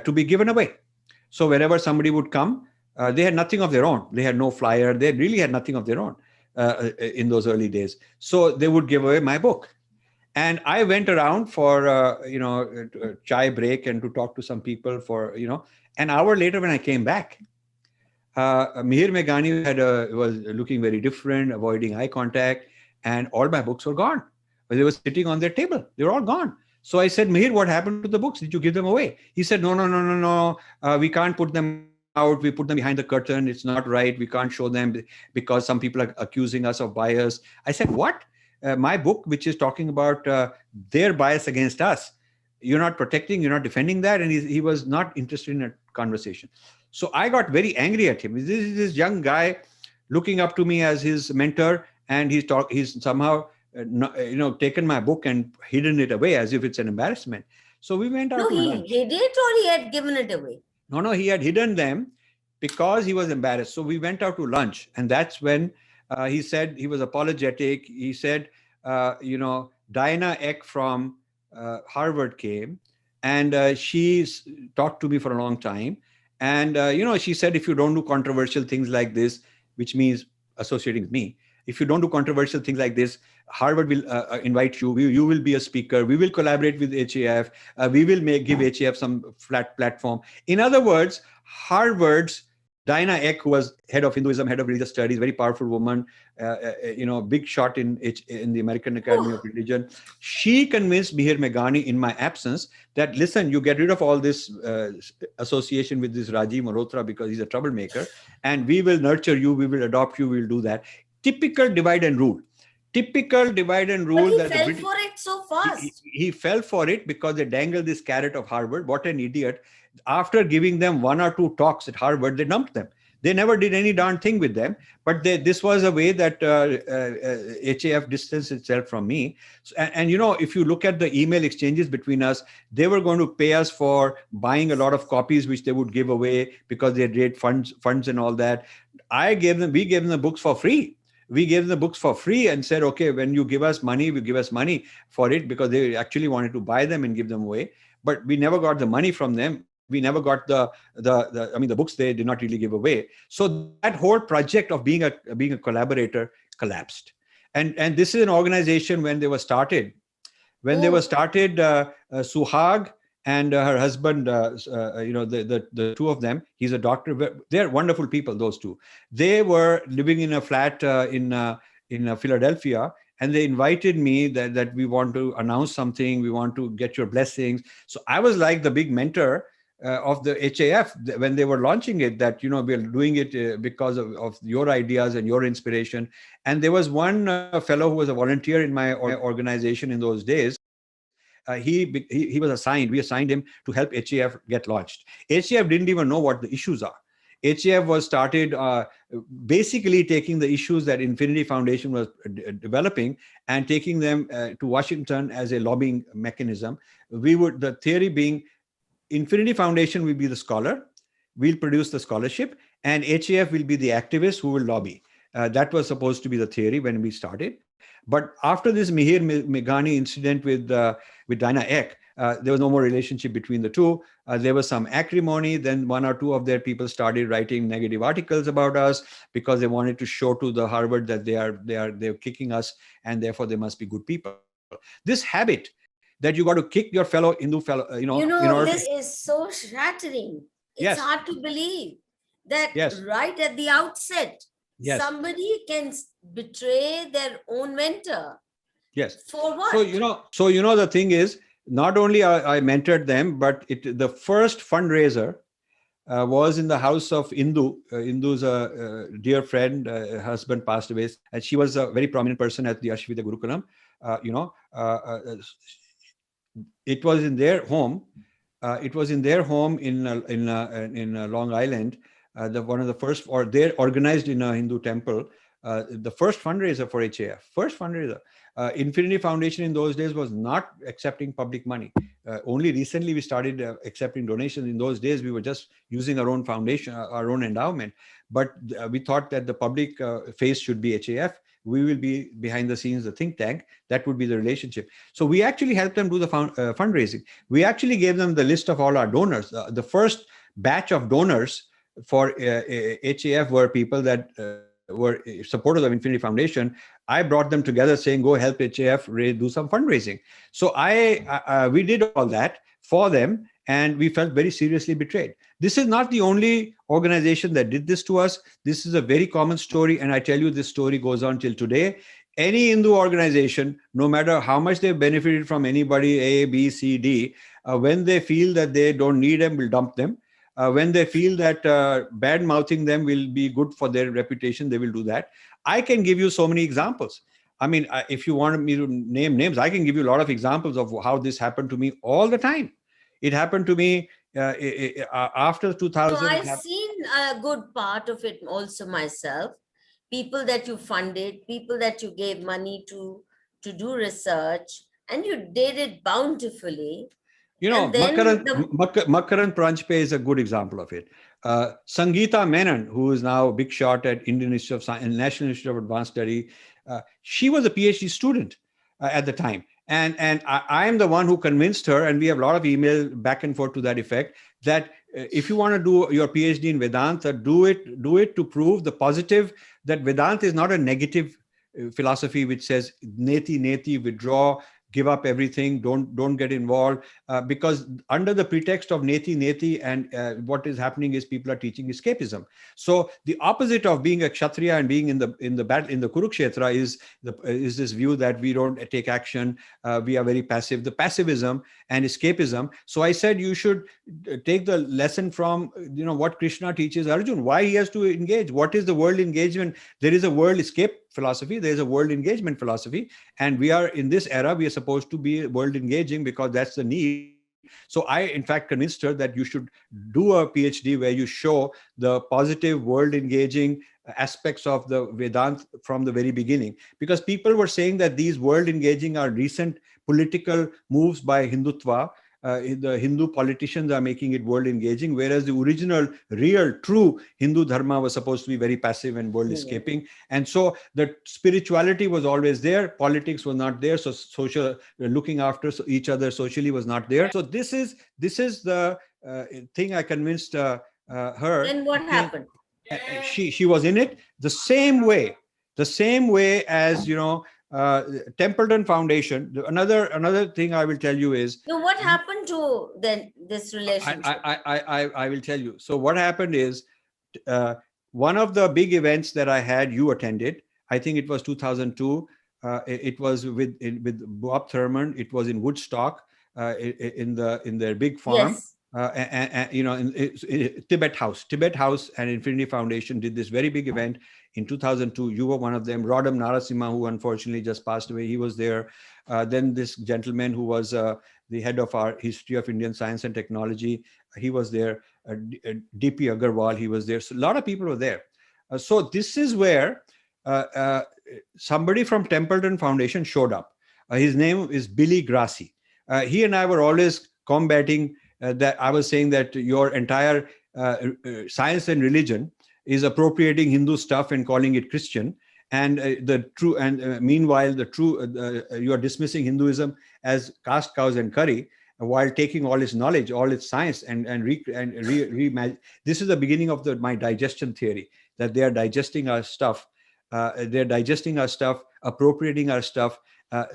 to be given away. So wherever somebody would come, they had nothing of their own. They had no flyer. They really had nothing of their own in those early days. So they would give away my book. And I went around for, a chai break and to talk to some people for, an hour later when I came back, Mihir Meghani was looking very different, avoiding eye contact, and all my books were gone. They were sitting on their table. They were all gone. So I said, Mihir, what happened to the books? Did you give them away? He said, no, no, no, no, no. We can't put them out. We put them behind the curtain. It's not right. We can't show them because some people are accusing us of bias. I said, what? My book, which is talking about their bias against us, you're not protecting, you're not defending that. And he was not interested in a conversation. So I got very angry at him. This is this young guy looking up to me as his mentor, and he's somehow taken my book and hidden it away as if it's an embarrassment. So we went out
No,
to
he
lunch.
hid it or he had given it away?
No, he had hidden them because he was embarrassed. So we went out to lunch, and that's when he said he was apologetic. He said, Diana Eck from Harvard came, and she talked to me for a long time. And, she said, if you don't do controversial things like this, which means associating with me, if you don't do controversial things like this, Harvard will invite you. You will be a speaker. We will collaborate with HAF. We will give HAF some flat platform. In other words, Harvard's Diana Eck, who was head of Hinduism, head of religious studies, very powerful woman, big shot in the American Academy of Religion. She convinced Mihir Meghani in my absence that, listen, you get rid of all this association with this Rajiv Malhotra because he's a troublemaker, and we will nurture you, we will adopt you, we will do that. Typical divide and rule. Typical divide and rule.
But he fell for it so fast.
He fell for it because they dangled this carrot of Harvard. What an idiot. After giving them one or two talks at Harvard, they dumped them. They never did any darn thing with them. But this was a way that HAF distanced itself from me. And if you look at the email exchanges between us, they were going to pay us for buying a lot of copies, which they would give away because they had raised funds and all that. We gave them the books for free. We gave them the books for free and said, okay, when you give us money, we give us money for it, because they actually wanted to buy them and give them away. But we never got the money from them. We never got the books they did not really give away. So that whole project of being a collaborator collapsed. And this is an organization when they were started. Suhag and her husband, the two of them, he's a doctor. They're wonderful people, those two. They were living in a flat in Philadelphia, and they invited me that we want to announce something. We want to get your blessings. So I was like the big mentor of the HAF when they were launching it, that, we're doing it because of your ideas and your inspiration. And there was one fellow who was a volunteer in my organization in those days. He was assigned, we assigned him to help HAF get launched. HAF didn't even know what the issues are. HAF was started basically taking the issues that Infinity Foundation was developing and taking them to Washington as a lobbying mechanism. The theory being, Infinity Foundation will be the scholar, we'll produce the scholarship, and HAF will be the activist who will lobby. That was supposed to be the theory when we started. But after this Mihir Meghani incident with Diana Eck, there was no more relationship between the two. There was some acrimony. Then one or two of their people started writing negative articles about us because they wanted to show to the Harvard that they're kicking us, and therefore they must be good people. This habit that you got to kick your fellow Hindu fellow,
this is so shattering. It's hard to believe that right at the outset, somebody can betray their own mentor.
Yes.
For what?
So the thing is, not only I mentored them, but the first fundraiser was in the house of Indu. Indu's a dear friend. Her husband passed away, and she was a very prominent person at the Ashvidya Gurukulam. It was in their home. It was in their home in Long Island. One of the first, or they're organized in a Hindu temple. The first fundraiser for HAF. First fundraiser. Infinity Foundation in those days was not accepting public money. Only recently we started accepting donations. In those days, we were just using our own foundation, our own endowment. But we thought that the public face should be HAF. We will be behind the scenes, the think tank. That would be the relationship. So we actually helped them do the fundraising. We actually gave them the list of all our donors. The first batch of donors for HAF were people that were supporters of Infinity Foundation. I brought them together saying, go help HAF do some fundraising. So we did all that for them, and we felt very seriously betrayed. This is not the only organization that did this to us. This is a very common story, and I tell you, this story goes on till today. any Hindu organization, no matter how much they've benefited from anybody, A, B, C, D, when they feel that they don't need them, will dump them. When they feel that bad mouthing them will be good for their reputation, they will do that. I can give you so many examples. I mean, if you want me to name names, I can give you a lot of examples of how this happened to me all the time. It happened to me after
So
2000.
I've seen a good part of it also myself. People that you funded, people that you gave money to do research, and you did it bountifully.
You know,
And then the
Makaran Pranchpe is a good example of it. Sangeeta Menon, who is now a big shot at Indian Institute of Science and National Institute of Advanced Study, she was a PhD student at the time. And I am the one who convinced her, and we have a lot of email back and forth to that effect, that if you want to do your PhD in Vedanta, do it to prove the positive, that Vedanta is not a negative philosophy which says neti neti, withdraw, give up everything, don't get involved, because under the pretext of neti neti, and what is happening is people are teaching escapism. So the opposite of being a Kshatriya and being in the battle in the Kurukshetra is this view that we don't take action, we are very passive, the passivism and escapism. So I said you should take the lesson from what Krishna teaches Arjun, why he has to engage, what is the world engagement. There is a world escape philosophy, there is a world engagement philosophy, and we are in this era, we are supposed to be world engaging because that's the need. So I in fact convinced her that you should do a PhD where you show the positive world engaging aspects of the Vedanta from the very beginning, because people were saying that these world engaging are recent political moves by Hindutva. The Hindu politicians are making it world engaging, whereas the original, real, true Hindu dharma was supposed to be very passive and world escaping. And so the spirituality was always there, politics was not there, so social looking after each other socially was not there. So this is the thing I convinced her.
then what happened?
She was in it the same way as Templeton Foundation. Another thing I will tell you is,
So what happened to then this relationship?
I will tell you. So what happened is, one of the big events that I had, you attended. I think it was 2002. It was with Bob Thurman. It was in Woodstock, in their big farm.
Yes.
In Tibet House and Infinity Foundation did this very big event in 2002. You were one of them. Rodham Narasimha, who unfortunately just passed away, he was there. Then this gentleman who was the head of our History of Indian Science and Technology, he was there. DP Agarwal, he was there. So a lot of people were there. So this is where somebody from Templeton Foundation showed up. His name is Billy Grassi. He and I were always combating that. I was saying that your entire science and religion is appropriating Hindu stuff and calling it Christian, and meanwhile you are dismissing Hinduism as caste, cows, and curry, while taking all its knowledge, all its science, this is the beginning of my digestion theory, that they are digesting our stuff, appropriating our stuff.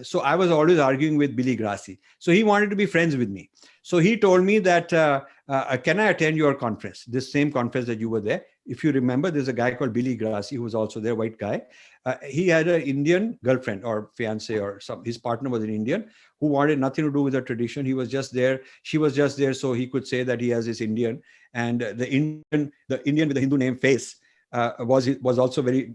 So I was always arguing with Billy Grassi. So he wanted to be friends with me. So he told me that, can I attend your conference, this same conference that you were there? If you remember, there's a guy called Billy Grassi who was also there, white guy. He had an Indian girlfriend or fiance, or his partner was an Indian who wanted nothing to do with the tradition. He was just there. She was just there so he could say that he has this Indian. And the Indian with the Hindu name Face was also very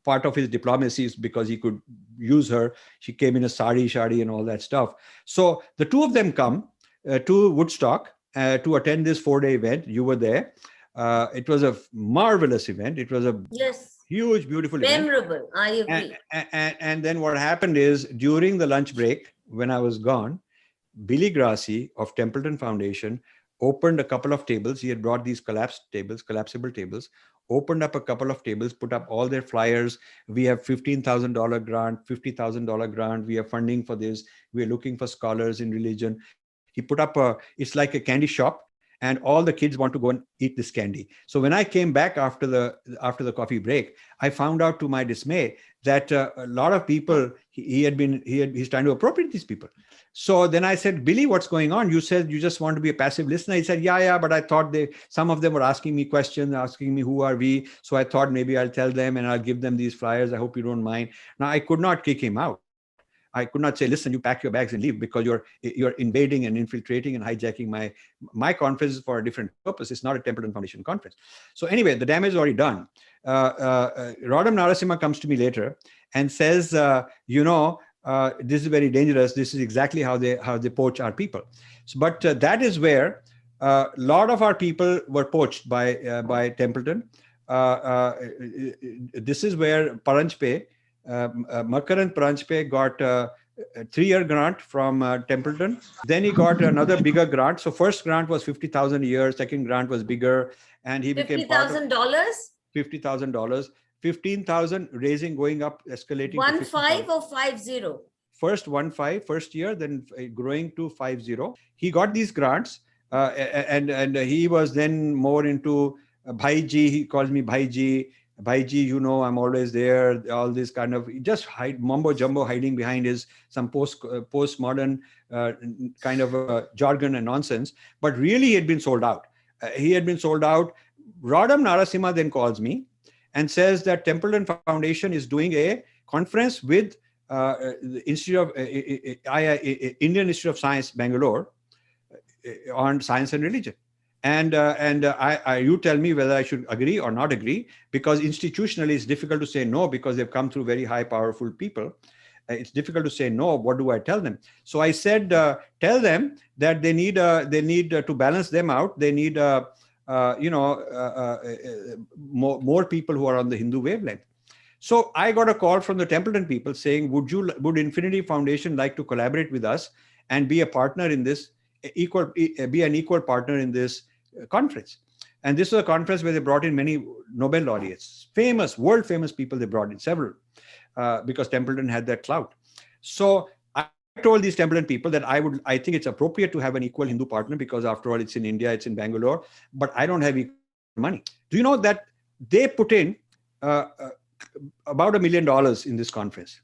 part of his diplomacy, because he could use her. She came in a sari and all that stuff. So the two of them come to Woodstock to attend this 4-day event. You were there. It was a marvelous event. It was a huge, beautiful
memorable
event.
I agree.
And then what happened is, during the lunch break, when I was gone, Billy Grassi of Templeton Foundation opened a couple of tables. He had brought these collapsible tables, opened up a couple of tables, put up all their flyers. We have $15,000 grant, $50,000 grant. We have funding for this. We are looking for scholars in religion. He put up it's like a candy shop. and all the kids want to go and eat this candy. So when I came back after the coffee break, I found out to my dismay that a lot of people he's trying to appropriate these people. So then I said, Billy, what's going on? You said you just want to be a passive listener. He said, yeah, but I thought some of them were asking me questions, asking me who are we. So I thought maybe I'll tell them and I'll give them these flyers. I hope you don't mind. Now I could not kick him out. I could not say, listen, you pack your bags and leave, because you're invading and infiltrating and hijacking my conference is for a different purpose. It's not a Templeton Foundation conference. So anyway, the damage is already done. Rodham Narasimha comes to me later and says, this is very dangerous. This is exactly how they poach our people. So, but that is where a lot of our people were poached by Templeton. This is where Paranjpe, Makarand Paranjpe got a 3-year grant from Templeton. Then he got another bigger grant. So first grant was $50,000 a year. Second grant was bigger, and he became
$50,000.
$50,000, 15,000, raising, going up, escalating.
1.5 or 5.0?
First 1.5 first year, then growing to 5.0. He got these grants, and he was then more into Bhaiji. He calls me Bhaiji. Bhaiji, I'm always there. All this kind of just mumbo jumbo, hiding behind some postmodern kind of jargon and nonsense. But really, he had been sold out. Rodham Narasimha then calls me and says that Templeton Foundation is doing a conference with the Indian Institute of Science, Bangalore, on science and religion. And you tell me whether I should agree or not agree, because institutionally it's difficult to say no, because they've come through very high, powerful people. It's difficult to say no. What do I tell them? So I said, tell them that they need to balance them out. They need more people who are on the Hindu wavelength. So I got a call from the Templeton people saying, would Infinity Foundation like to collaborate with us and be a partner in this, be an equal partner in this conference? And this was a conference where they brought in many Nobel laureates, world famous people. They brought in several because Templeton had that clout. So I told these Templeton people that I think it's appropriate to have an equal Hindu partner, because after all, it's in India, it's in Bangalore, but I don't have equal money. Do you know that they put in about $1 million in this conference?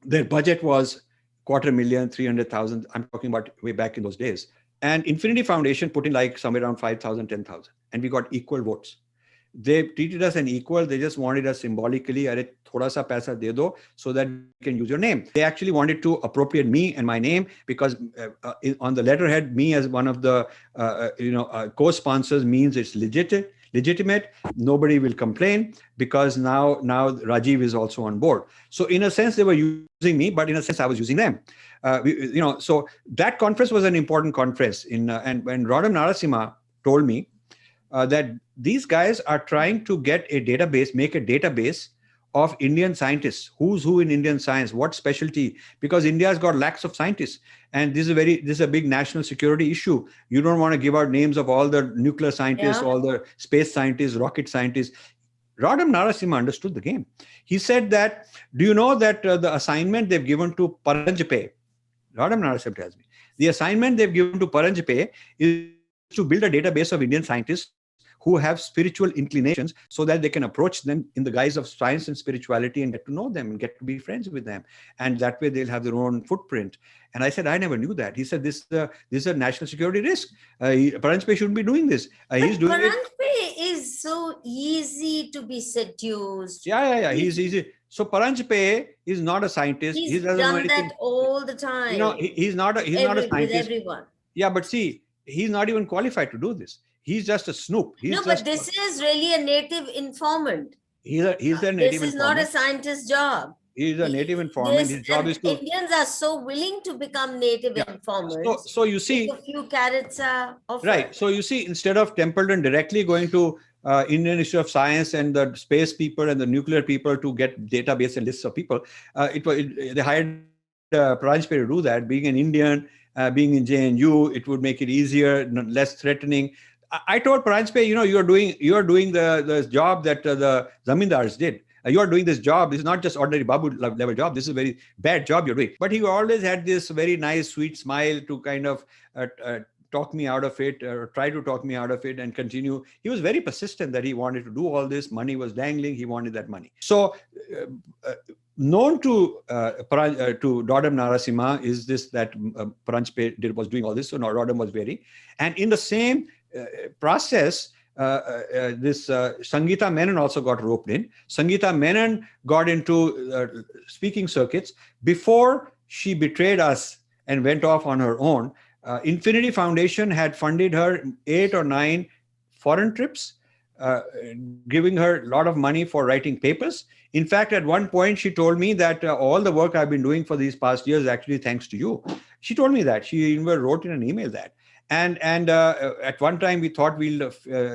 Their budget was $250,000, 300,000. I'm talking about way back in those days. And Infinity Foundation put in like somewhere around 5,000, 10,000, and we got equal votes. They treated us an equal. They just wanted us symbolically, thoda sa paisa de do, so that you can use your name. They actually wanted to appropriate me and my name, because on the letterhead, me as one of the co-sponsors means it's legitimate. Nobody will complain, because now Rajiv is also on board. So in a sense, they were using me, but in a sense, I was using them. So that conference was an important conference. And when Rodham Narasimha told me that these guys are trying to make a database of Indian scientists, who's who in Indian science, what specialty, because India's got lakhs of scientists, and this is a big national security issue. You don't want to give out names of all the nuclear scientists, all the space scientists, rocket scientists. Rodham Narasimha understood the game. He said that, do you know that the assignment they've given to Paranjpe, Rodham Narasimha tells me, the assignment they've given to Paranjpe is to build a database of Indian scientists who have spiritual inclinations, so that they can approach them in the guise of science and spirituality and get to know them and get to be friends with them. And that way they'll have their own footprint. And I said, I never knew that. He said, this is a national security risk. Paranjpe shouldn't be doing this. He's doing
Paranjpe is so easy to be seduced.
Yeah. He's easy. So Paranjpe is not a scientist.
He's done that all the time.
He's not a scientist.
With everyone.
Yeah, but see, he's not even qualified to do this. He's just a snoop.
But this is really a native informant.
He's a native informant.
This is not a scientist's job.
He's a native informant. His job is to...
Indians are so willing to become native informants.
So you see...
A few carrots are offered.
Right. So you see, instead of Templeton directly going to Indian Institute of Science and the space people and the nuclear people to get database and lists of people, they hired Paranjpe to do that. Being an Indian, being in JNU, it would make it easier, less threatening. I told Paranjpe, you are doing the job that the zamindars did. You are doing this job. This is not just ordinary babu level job. This is a very bad job you're doing. But he always had this very nice, sweet smile to kind of talk me out of it, or try to talk me out of it and continue. He was very persistent that he wanted to do all this. Money was dangling. He wanted that money. So known to Dodam Narasimha is this, that Paranjpe was doing all this. So Dodam was very. And in the same process, this Sangeeta Menon also got roped in. Sangeeta Menon got into speaking circuits before she betrayed us and went off on her own. Infinity Foundation had funded her 8 or 9 foreign trips, giving her a lot of money for writing papers. In fact, at one point, she told me that all the work I've been doing for these past years, actually thanks to you. She told me that. She even wrote in an email that. And at one time, we thought we'll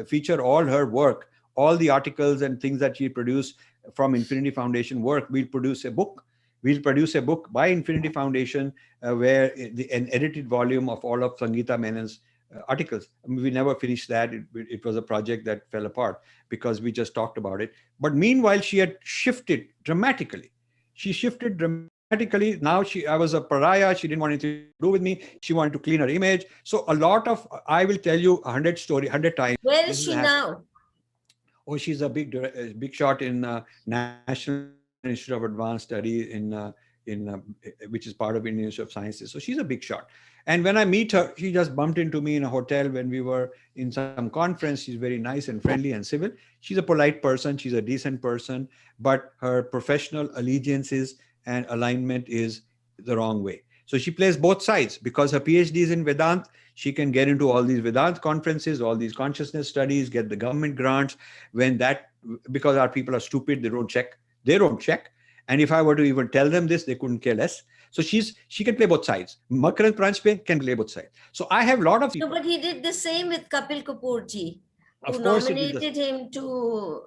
feature all her work, all the articles and things that she produced from Infinity Foundation work. We'll produce a book. We'll produce a book by Infinity Foundation where an edited volume of all of Sangeeta Menon's articles. I mean, we never finished that. It was a project that fell apart because we just talked about it. But meanwhile, she had shifted dramatically. She shifted dramatically. Now I was a pariah. She didn't want anything to do with me. She wanted to clean her image. So a lot of, I will tell you 100 times.
Where is she now?
Oh, she's a big shot in National Institute of Advanced Study which is part of Indian Institute of Sciences. So she's a big shot. And when I meet her, she just bumped into me in a hotel when we were in some conference. She's very nice and friendly and civil. She's a polite person. She's a decent person, but her professional allegiances and alignment is the wrong way. So she plays both sides because her PhD is in Vedant. She can get into all these Vedant conferences, all these consciousness studies, get the government grants. Because our people are stupid, they don't check. And if I were to even tell them this, they couldn't care less. So she can play both sides. Makarand Pranjpe can play both sides. So I have a lot of people.
No, but he did the same with Kapil Kapoor ji, who
Of course
nominated him to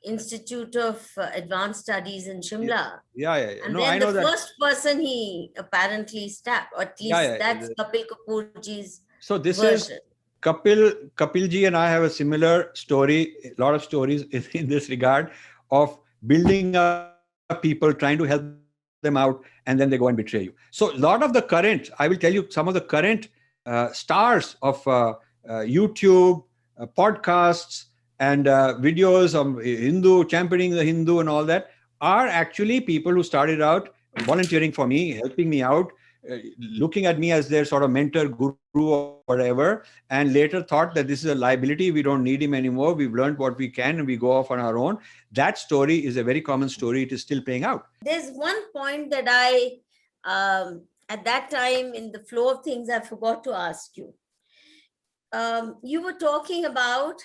Institute of Advanced Studies in Shimla.
Yeah.
And
No,
then
I know
the
that.
first person he apparently stabbed, or at least that's Kapil Kapoor ji's
So this
version.
is Kapil ji and I have a similar story, a lot of stories in this regard of building up people, trying to help them out, and then they go and betray you. So a lot of the current, I will tell you, some of the current stars of YouTube, podcasts, and videos of Hindu, championing the Hindu and all that, are actually people who started out volunteering for me, helping me out, looking at me as their sort of mentor, guru, or whatever, and later thought that this is a liability. We don't need him anymore. We've learned what we can and we go off on our own. That story is a very common story. It is still playing out.
There's one point that I, at that time in the flow of things, I forgot to ask you. You were talking about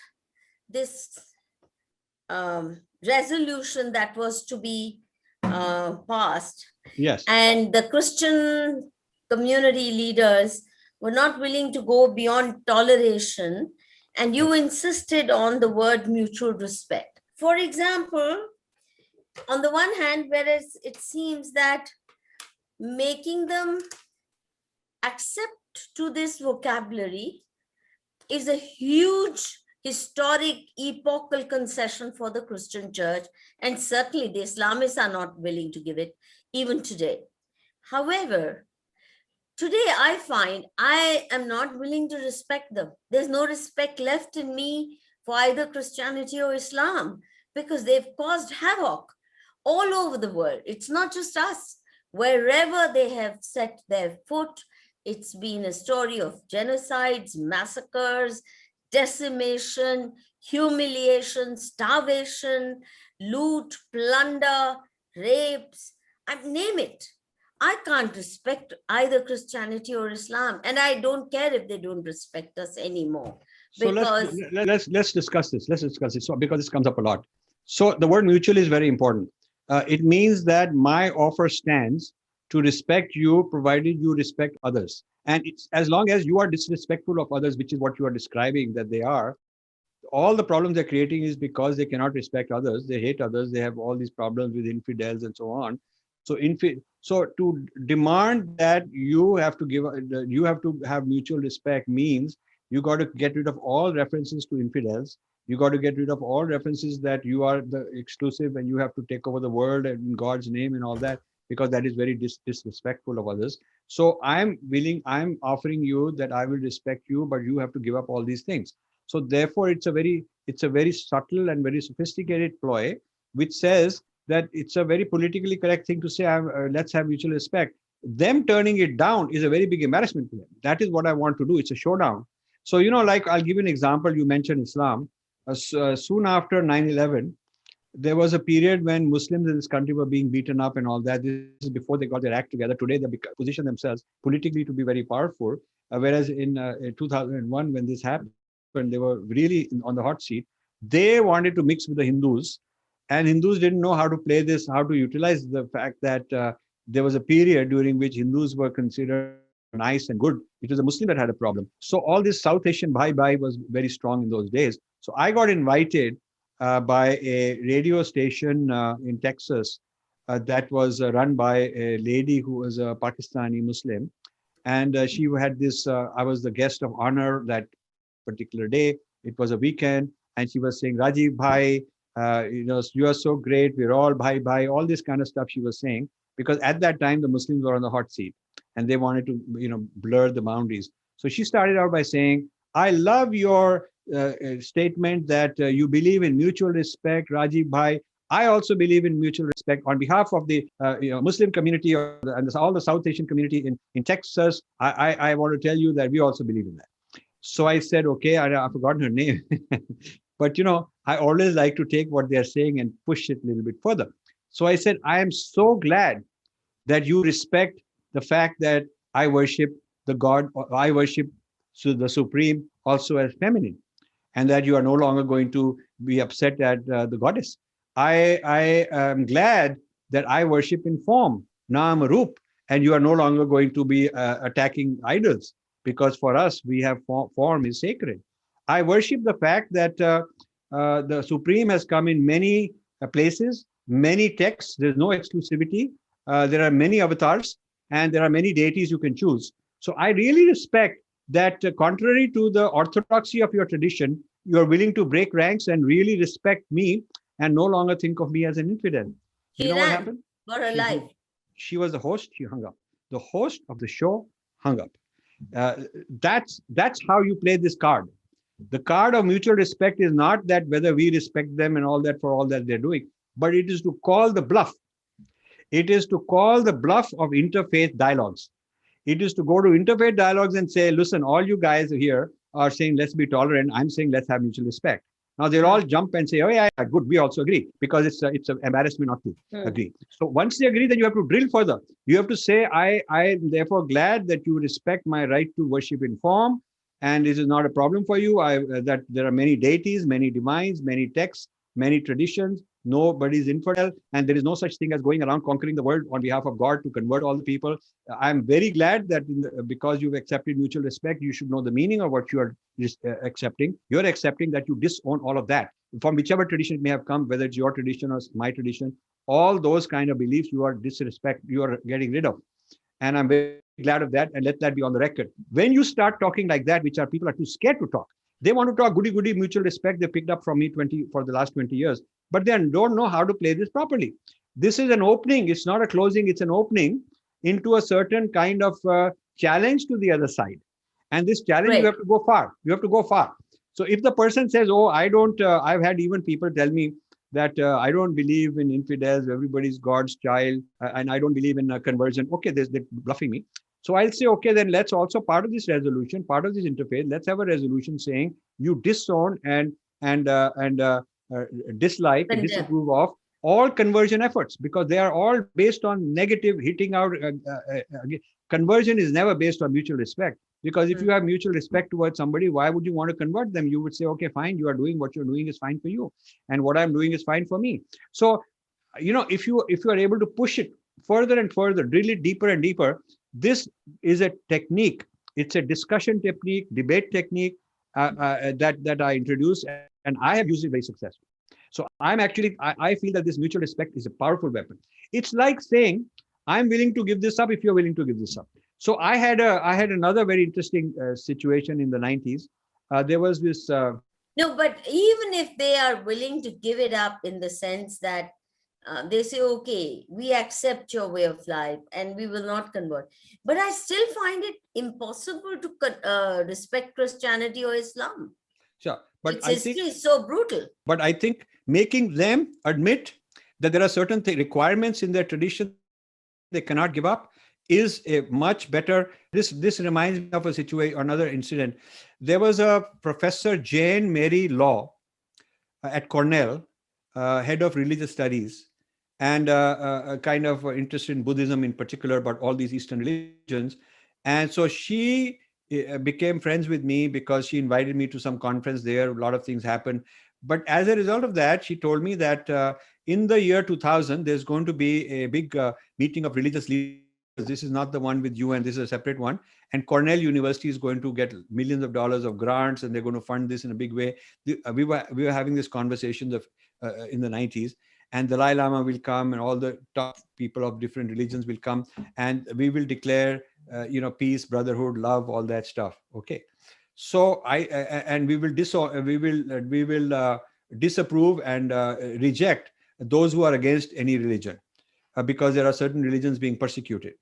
this resolution that was to be passed.
Yes.
And the Christian community leaders were not willing to go beyond toleration. And you insisted on the word mutual respect. For example, on the one hand, whereas it seems that making them accept to this vocabulary is a huge historic epochal concession for the Christian church, and certainly the Islamists are not willing to give it even today. However, today I find I am not willing to respect them. There's no respect left in me for either Christianity or Islam because they've caused havoc all over the world. It's not just us. Wherever they have set their foot, it's been a story of genocides, massacres, decimation, humiliation, starvation, loot, plunder, rapes, name it. I can't respect either Christianity or Islam, and I don't care if they don't respect us anymore.
So let's discuss this. Let's discuss this because this comes up a lot. So the word mutual is very important. It means that my offer stands to respect you, provided you respect others. And it's as long as you are disrespectful of others, which is what you are describing that they are, all the problems they're creating is because they cannot respect others. They hate others. They have all these problems with infidels and so on. So to demand that you have to have mutual respect means you got to get rid of all references to infidels. You got to get rid of all references that you are the exclusive and you have to take over the world in God's name and all that, because that is very disrespectful of others. So I'm offering you that I will respect you, but you have to give up all these things. So therefore, it's a very subtle and very sophisticated ploy, which says that it's a very politically correct thing to say, let's have mutual respect. Them turning it down is a very big embarrassment to them. That is what I want to do. It's a showdown. So, like I'll give you an example. You mentioned Islam. Soon after 9/11, there was a period when Muslims in this country were being beaten up and all that. This is before they got their act together. Today, they position themselves politically to be very powerful. Whereas in 2001, when this happened, they were really on the hot seat. They wanted to mix with the Hindus, and Hindus didn't know how to play this, how to utilize the fact that there was a period during which Hindus were considered nice and good. It was a Muslim that had a problem. So all this South Asian bye-bye was very strong in those days. So I got invited by a radio station in Texas that was run by a lady who was a Pakistani Muslim. And she had this, I was the guest of honor that particular day. It was a weekend. And she was saying, Rajiv Bhai, you are so great. We're all bhai, all this kind of stuff she was saying. Because at that time, the Muslims were on the hot seat and they wanted to, blur the boundaries. So she started out by saying, I love your statement that you believe in mutual respect, Rajiv Bhai. I also believe in mutual respect on behalf of the Muslim community and all the South Asian community in Texas. I want to tell you that we also believe in that. So I said, okay, I've forgotten her name. But, I always like to take what they're saying and push it a little bit further. So I said, I am so glad that you respect the fact that I worship the God, or I worship the Supreme also as feminine, and that you are no longer going to be upset at the goddess. I am glad that I worship in form, Naam Roop, and you are no longer going to be attacking idols, because for us, we have form is sacred. I worship the fact that the Supreme has come in many places, many texts. There's no exclusivity. There are many avatars, and there are many deities you can choose. So I really respect that contrary to the orthodoxy of your tradition, you are willing to break ranks and really respect me and no longer think of me as an infidel. You know what happened?
For her life.
She was the host, she hung up. The host of the show hung up. That's how you play this card. The card of mutual respect is not that whether we respect them and all that for all that they're doing, but it is to call the bluff. It is to call the bluff of interfaith dialogues. It is to go to interfaith dialogues and say, listen, all you guys here are saying, let's be tolerant. I'm saying, let's have mutual respect. Now they'll all jump and say, oh yeah, good, we also agree, because it's an embarrassment not to agree. So once they agree, then you have to drill further. You have to say, I am therefore glad that you respect my right to worship in form, and this is not a problem for you. That there are many deities, many divines, many texts, many traditions. Nobody is infidel, and there is no such thing as going around conquering the world on behalf of God to convert all the people. I'm very glad that because you've accepted mutual respect, you should know the meaning of what you are accepting. You're accepting that you disown all of that from whichever tradition it may have come, whether it's your tradition or my tradition. All those kind of beliefs you are getting rid of. And I'm very glad of that. And let that be on the record. When you start talking like that, people are too scared to talk. They want to talk goody mutual respect they picked up from me for the last 20 years. But they don't know how to play this properly. This is an opening. It's not a closing. It's an opening into a certain kind of challenge to the other side. And this challenge, you have to go far. You have to go far. So if the person says, oh, I don't, I've had even people tell me that I don't believe in infidels, everybody's God's child, and I don't believe in conversion. Okay, they're bluffing me. So I'll say, okay, then let's also part of this resolution, part of this interfaith, let's have a resolution saying you disown and dislike, disapprove of all conversion efforts, because they are all based on negative hitting out. Conversion is never based on mutual respect, because if you have mutual respect towards somebody, why would you want to convert them? You would say, okay, fine, you are doing what you're doing is fine for you, and what I'm doing is fine for me. So, if you are able to push it further and further, drill it deeper and deeper, this is a technique. It's a discussion technique, debate technique that I introduced, and I have used it very successfully. So I feel that this mutual respect is a powerful weapon. It's like saying, I'm willing to give this up if you're willing to give this up. So I had another very interesting situation in the 90s. There was this.
No, but even if they are willing to give it up in the sense that They say, okay, we accept your way of life and we will not convert. But I still find it impossible to respect Christianity or Islam.
Sure.
Its history is so brutal.
But I think making them admit that there are certain requirements in their tradition they cannot give up is a much better. This reminds me of a situation, another incident. There was a Professor Jane Mary Law at Cornell, head of religious studies, and kind of interested in Buddhism in particular, but all these Eastern religions. And so she became friends with me because she invited me to some conference there. A lot of things happened. But as a result of that, she told me that in the year 2000, there's going to be a big meeting of religious leaders. This is not the one with you, and this is a separate one. And Cornell University is going to get millions of dollars of grants, and they're going to fund this in a big way. We were having this conversations of in the 90s, and the Dalai Lama will come, and all the top people of different religions will come, and we will declare, peace, brotherhood, love, all that stuff. Okay, so and we will disapprove and reject those who are against any religion, because there are certain religions being persecuted.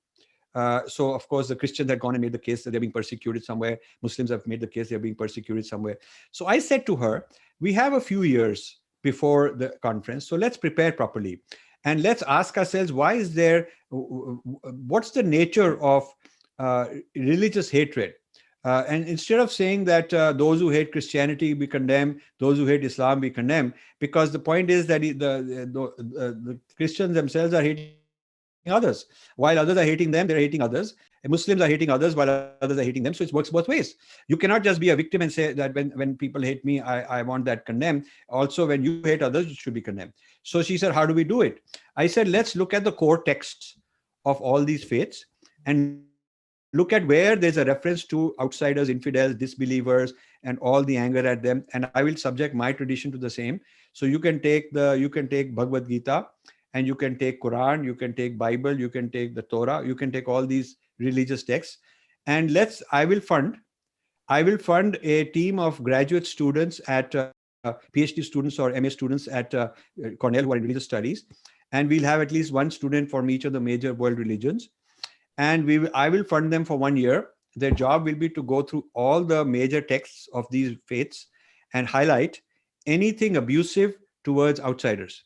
So of course the Christians had gone and made the case that they're being persecuted somewhere. Muslims have made the case they're being persecuted somewhere. So I said to her, we have a few years before the conference, so let's prepare properly. And let's ask ourselves, what's the nature of religious hatred? And instead of saying that those who hate Christianity we condemn, those who hate Islam we condemn, because the point is that the Christians themselves are hating others. While others are hating them, they're hating others. And Muslims are hating others while others are hating them. So it works both ways. You cannot just be a victim and say that when people hate me, I want that condemned. Also, when you hate others, it should be condemned. So she said, how do we do it? I said, let's look at the core texts of all these faiths and look at where there's a reference to outsiders, infidels, disbelievers, and all the anger at them. And I will subject my tradition to the same. So you can take Bhagavad Gita, and you can take Quran, you can take Bible, you can take the Torah, you can take all these religious texts. And I will fund a team of graduate students at PhD students or MA students at Cornell who are in religious studies. And we'll have at least one student from each of the major world religions. And I will fund them for 1 year. Their job will be to go through all the major texts of these faiths and highlight anything abusive towards outsiders.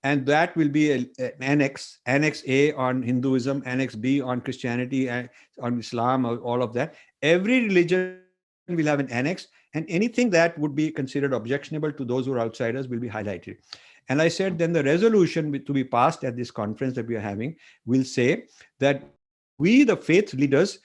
And that will be an annex A on Hinduism, annex B on Christianity, on Islam, all of that. Every religion will have an annex, and anything that would be considered objectionable to those who are outsiders will be highlighted. And I said, then the resolution to be passed at this conference that we are having will say that we, the faith leaders,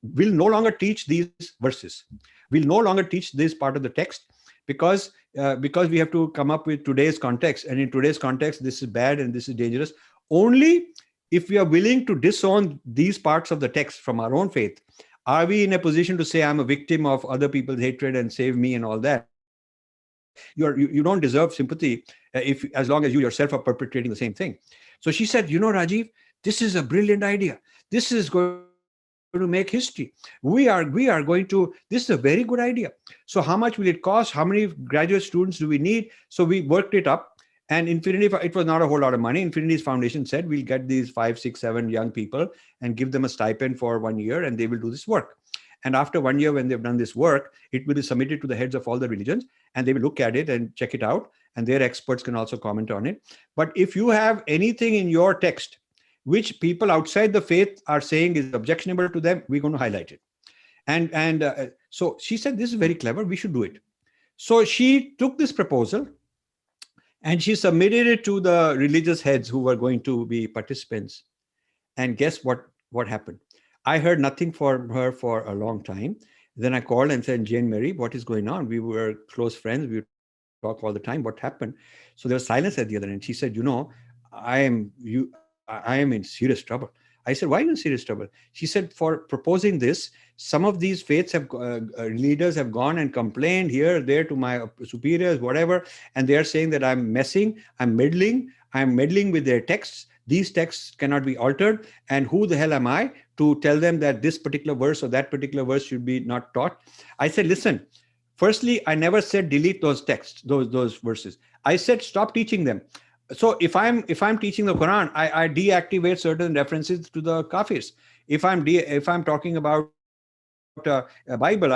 will no longer teach these verses. We'll no longer teach this part of the text, because we have to come up with today's context. And in today's context, this is bad and this is dangerous. Only if we are willing to disown these parts of the text from our own faith, are we in a position to say, I'm a victim of other people's hatred and save me and all that. You don't deserve sympathy as long as you yourself are perpetrating the same thing. So she said, Rajiv, this is a brilliant idea. This is going to make history. This is a very good idea. So how much will it cost? How many graduate students do we need? So we worked it up. And Infinity, it was not a whole lot of money. Infinity's foundation said, we'll get these 5, 6, 7 young people and give them a stipend for 1 year, and they will do this work. And after 1 year, when they've done this work, it will be submitted to the heads of all the religions, and they will look at it and check it out. And their experts can also comment on it. But if you have anything in your text which people outside the faith are saying is objectionable to them, we're going to highlight it. And so she said, this is very clever. We should do it. So she took this proposal and she submitted it to the religious heads who were going to be participants. And guess what happened? I heard nothing from her for a long time. Then I called and said, Jane Mary, what is going on? We were close friends. We would talk all the time. What happened? So there was silence at the other end. She said, I am in serious trouble. I said, why are you in serious trouble? She said, for proposing this, some of these faiths leaders have gone and complained here, there to my superiors, whatever. And they're saying that I'm meddling with their texts. These texts cannot be altered. And who the hell am I to tell them that this particular verse or that particular verse should be not taught? I said, listen, firstly, I never said delete those texts, those verses. I said, stop teaching them. So if I'm teaching the Quran, I deactivate certain references to the kafirs. If I'm talking about Bible,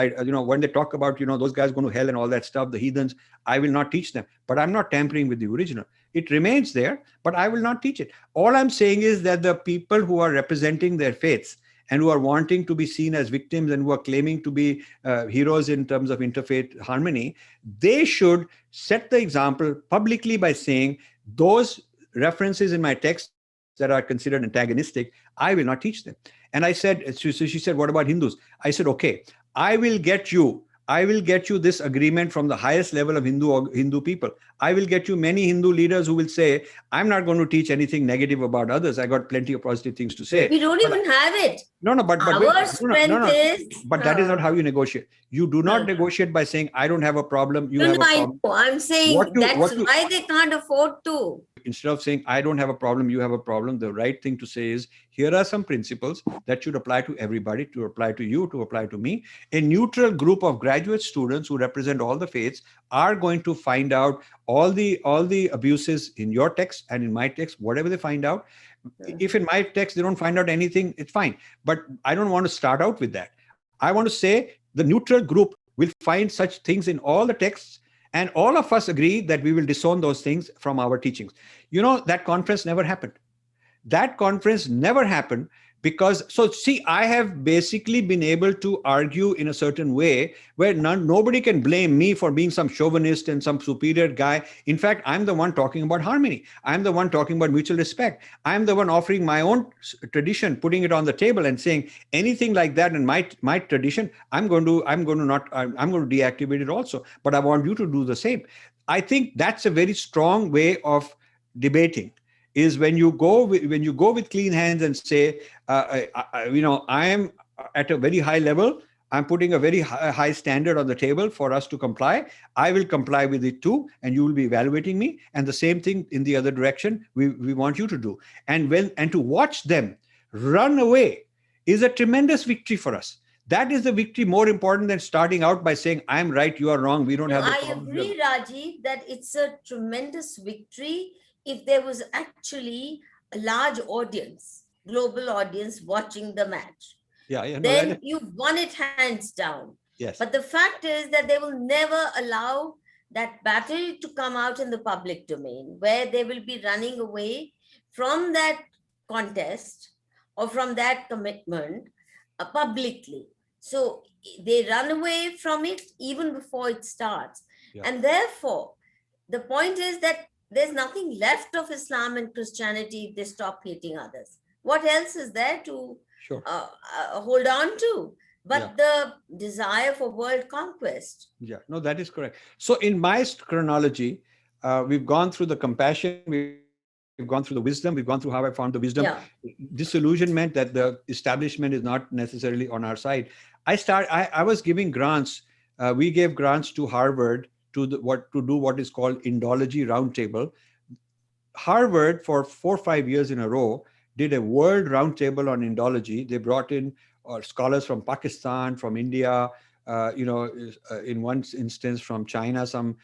when they talk about those guys going to hell and all that stuff, the heathens, I will not teach them. But I'm not tampering with the original. It remains there, but I will not teach it. All I'm saying is that the people who are representing their faiths and who are wanting to be seen as victims and who are claiming to be heroes in terms of interfaith harmony, they should set the example publicly by saying those references in my text that are considered antagonistic, I will not teach them. And I said, so she said, what about Hindus? I said, okay, I will get you this agreement from the highest level of Hindu people. I will get you many Hindu leaders who will say, I'm not going to teach anything negative about others. I got plenty of positive things to say.
We don't
But
even have it.
no, no, but wait,
Our
no, no, no,
strength
no.
is.
But that is not how you negotiate. You do not negotiate by saying, I don't have a problem, you
No,
have
no,
a
I
problem.
know. I'm saying that's why they can't afford to.
Instead of saying, I don't have a problem, you have a problem, the right thing to say is, here are some principles that should apply to everybody, to apply to you, to apply to me. A neutral group of graduate students who represent all the faiths are going to find out all the abuses in your text and in my text, whatever they find out. If in my text they don't find out anything, it's fine. But I don't want to start out with that. I want to say the neutral group will find such things in all the texts, and all of us agree that we will disown those things from our teachings. That conference never happened. That conference never happened because, so see, I have basically been able to argue in a certain way where nobody can blame me for being some chauvinist and some superior guy. In fact, I'm the one talking about harmony. I'm the one talking about mutual respect. I'm the one offering my own tradition, putting it on the table and saying anything like that in my tradition, I'm going to deactivate it also. But I want you to do the same. I think that's a very strong way of debating, is when you go with clean hands and say, I am at a very high level. I'm putting a very high standard on the table for us to comply. I will comply with it too, and you will be evaluating me. And the same thing in the other direction, we want you to do. And to watch them run away is a tremendous victory for us. That is the victory more important than starting out by saying, I'm right, you are wrong, we don't have the problem.
I agree, Rajiv, that it's a tremendous victory if there was actually a large audience, global audience watching the match. Then you've won it hands down.
Yes.
But the fact is that they will never allow that battle to come out in the public domain, where they will be running away from that contest or from that commitment publicly. So they run away from it even before it starts. Yeah. And therefore, the point is that there's nothing left of Islam and Christianity if they stop hating others. What else is there to hold on to but the desire for world conquest?
Yeah, no, that is correct. So in my chronology, we've gone through the compassion, we've gone through the wisdom, we've gone through how I found the wisdom. Disillusionment that the establishment is not necessarily on our side. I was giving grants. We gave grants to Harvard to do what is called Indology Roundtable. Harvard, for 4 or 5 years in a row, did a world roundtable on Indology. They brought in scholars from Pakistan, from India, in one instance from China, some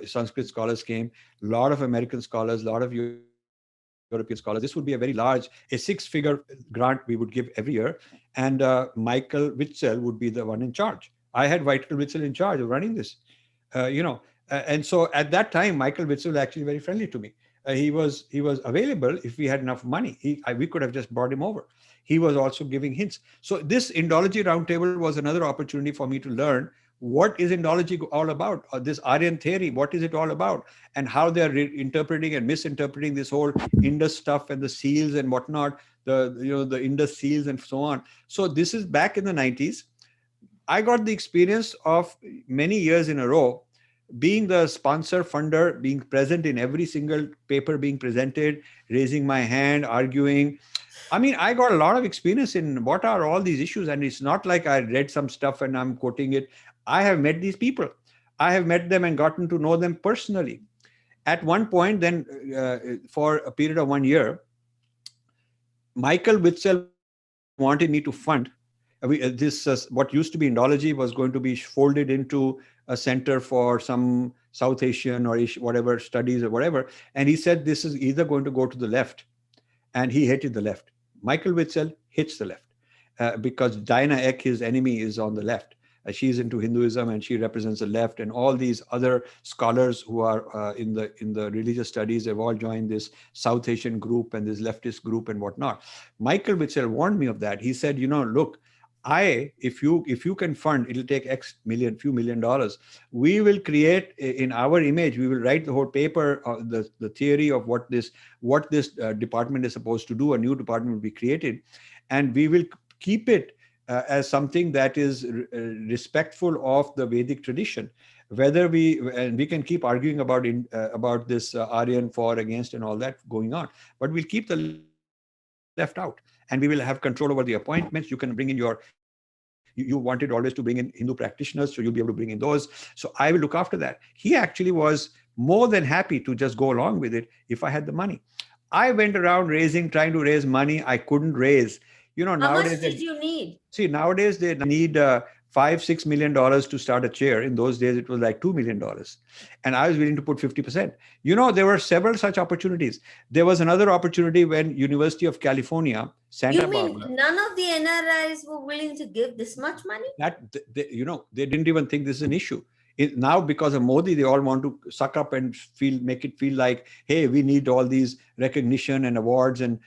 Sanskrit scholars came, a lot of American scholars, a lot of European scholars. This would be a very large, a 6-figure grant we would give every year. And Michael Witzel would be the one in charge. I had Michael Witzel in charge of running this, and so at that time, Michael Witzel was actually very friendly to me. He was available if we had enough money. We could have just brought him over. He was also giving hints. So this Indology Roundtable was another opportunity for me to learn what is Indology all about, or this Aryan theory, what is it all about, and how they're interpreting and misinterpreting this whole Indus stuff and the seals and whatnot, the Indus seals and so on. So this is back in the 90s. I got the experience of many years in a row being the sponsor, funder, being present in every single paper being presented, raising my hand, arguing. I mean, I got a lot of experience in what are all these issues. And it's not like I read some stuff and I'm quoting it. I have met these people. I have met them and gotten to know them personally. At one point, then for a period of 1 year, Michael Witzel wanted me to fund this. What used to be Indology was going to be folded into a center for some South Asian or whatever studies or whatever. And he said this is either going to go to the left, and he hated the left. Michael Witzel hates the left because Diana Eck, his enemy, is on the left. She's into Hinduism and she represents the left, and all these other scholars who are in the religious studies have all joined this South Asian group and this leftist group and whatnot. Michael Witzel warned me of that. He said, look, if you can fund, it'll take few million dollars. We will create in our image. We will write the whole paper, the theory of what this department is supposed to do. A new department will be created, and we will keep it as something that is respectful of the Vedic tradition. Whether we can keep arguing about this Aryan for, against, and all that going on, but we'll keep the left out, and we will have control over the appointments. You can bring in you wanted always to bring in Hindu practitioners, so you'll be able to bring in those. So I will look after that. He actually was more than happy to just go along with it if I had the money. I went around trying to raise money. I couldn't raise.
How
Nowadays,
much did you need?
See, nowadays they need $5-6 million to start a chair. In those days, it was like $2 million. And I was willing to put 50%. There were several such opportunities. There was another opportunity when University of California, Santa Barbara.
You mean none of the NRIs were willing to give this much money?
They didn't even think this is an issue. Now, because of Modi, they all want to suck up and make it feel like, hey, we need all these recognition and awards and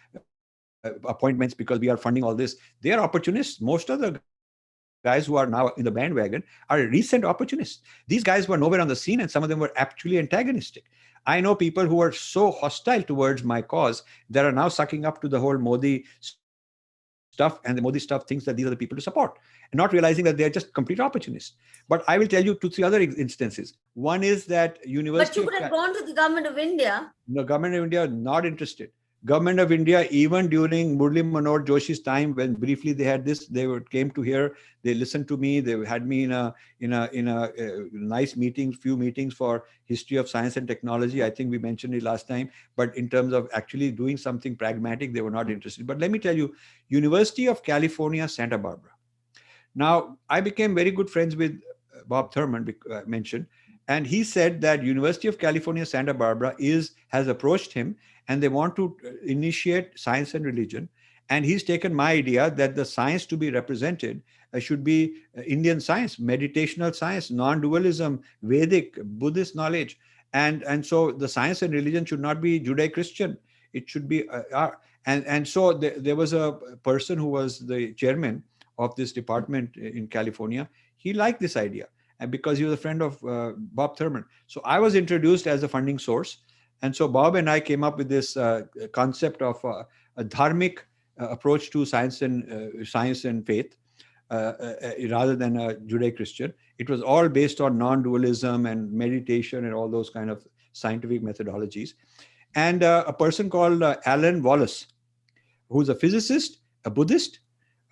appointments because we are funding all this. They are opportunists. Most of the guys who are now in the bandwagon are recent opportunists. These guys were nowhere on the scene, and some of them were actually antagonistic. I know people who are so hostile towards my cause that are now sucking up to the whole Modi stuff, and the Modi stuff thinks that these are the people to support, and not realizing that they're just complete opportunists. But I will tell you 2-3 other instances. One is that University.
But you could have gone to the government of India.
The government of India not interested. Government of India, even during Murli Manor Joshi's time, when briefly they had this, they came to here. They listened to me. They had me in a nice meeting, few meetings for history of science and technology. I think we mentioned it last time. But in terms of actually doing something pragmatic, they were not interested. But let me tell you, University of California, Santa Barbara. Now, I became very good friends with Bob Thurman, mentioned, and he said that University of California, Santa Barbara has approached him, and they want to initiate science and religion. And he's taken my idea that the science to be represented should be Indian science, meditational science, non-dualism, Vedic, Buddhist knowledge. And so the science and religion should not be Judeo-Christian. It should be, and so there was a person who was the chairman of this department in California. He liked this idea, and because he was a friend of Bob Thurman. So I was introduced as a funding source. And so Bob and I came up with this concept of a dharmic approach to science and faith rather than a Judeo-Christian. It was all based on non-dualism and meditation and all those kind of scientific methodologies. And a person called Alan Wallace, who's a physicist, a Buddhist,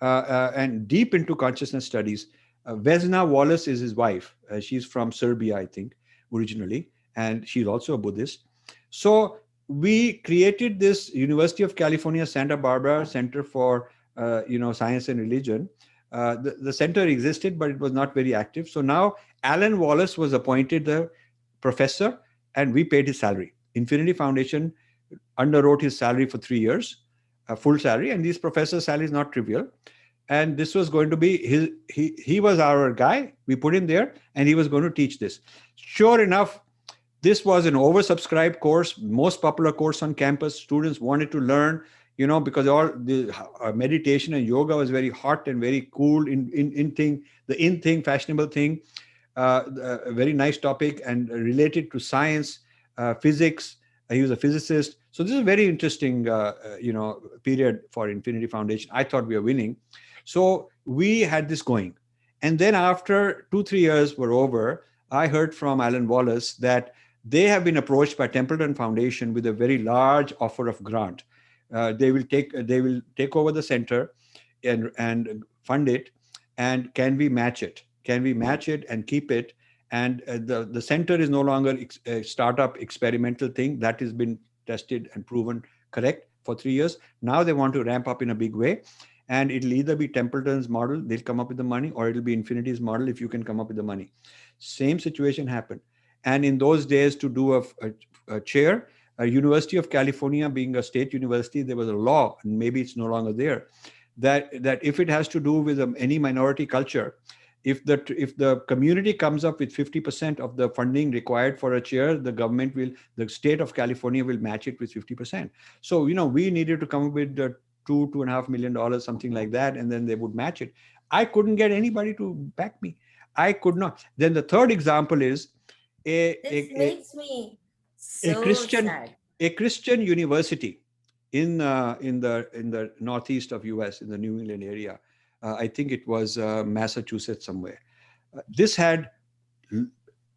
and deep into consciousness studies. Vesna Wallace is his wife. She's from Serbia, I think, originally, and she's also a Buddhist. So we created this University of California, Santa Barbara Center for Science and Religion. The center existed, but it was not very active. So now Alan Wallace was appointed the professor, and we paid his salary. Infinity Foundation underwrote his salary for 3 years, a full salary, and these professors' salary is not trivial. And this was going to be he was our guy. We put him there, and he was going to teach this. Sure enough, this was an oversubscribed course, most popular course on campus. Students wanted to learn, because all the meditation and yoga was very hot and very cool the in thing, fashionable thing, a very nice topic and related to science, physics. He was a physicist. So this is a very interesting, period for Infinity Foundation. I thought we were winning. So we had this going. And then after 2-3 years were over, I heard from Alan Wallace that they have been approached by Templeton Foundation with a very large offer of grant. They will take over the center and fund it. And can we match it? Can we match it and keep it? And the center is no longer a startup experimental thing that has been tested and proven correct for 3 years. Now they want to ramp up in a big way. And it'll either be Templeton's model, they'll come up with the money, or it'll be Infinity's model if you can come up with the money. Same situation happened. And in those days, to do a chair, a University of California being a state university, there was a law, and maybe it's no longer there, that if it has to do with any minority culture, if the community comes up with 50% of the funding required for a chair, the state of California will match it with 50%. So we needed to come up with $2.5 million, something like that, and then they would match it. I couldn't get anybody to back me. I could not. Then the third example is
This makes me
a
so
Christian
sad.
a Christian university in the northeast of US, in the New England area. I think it was Massachusetts somewhere. This had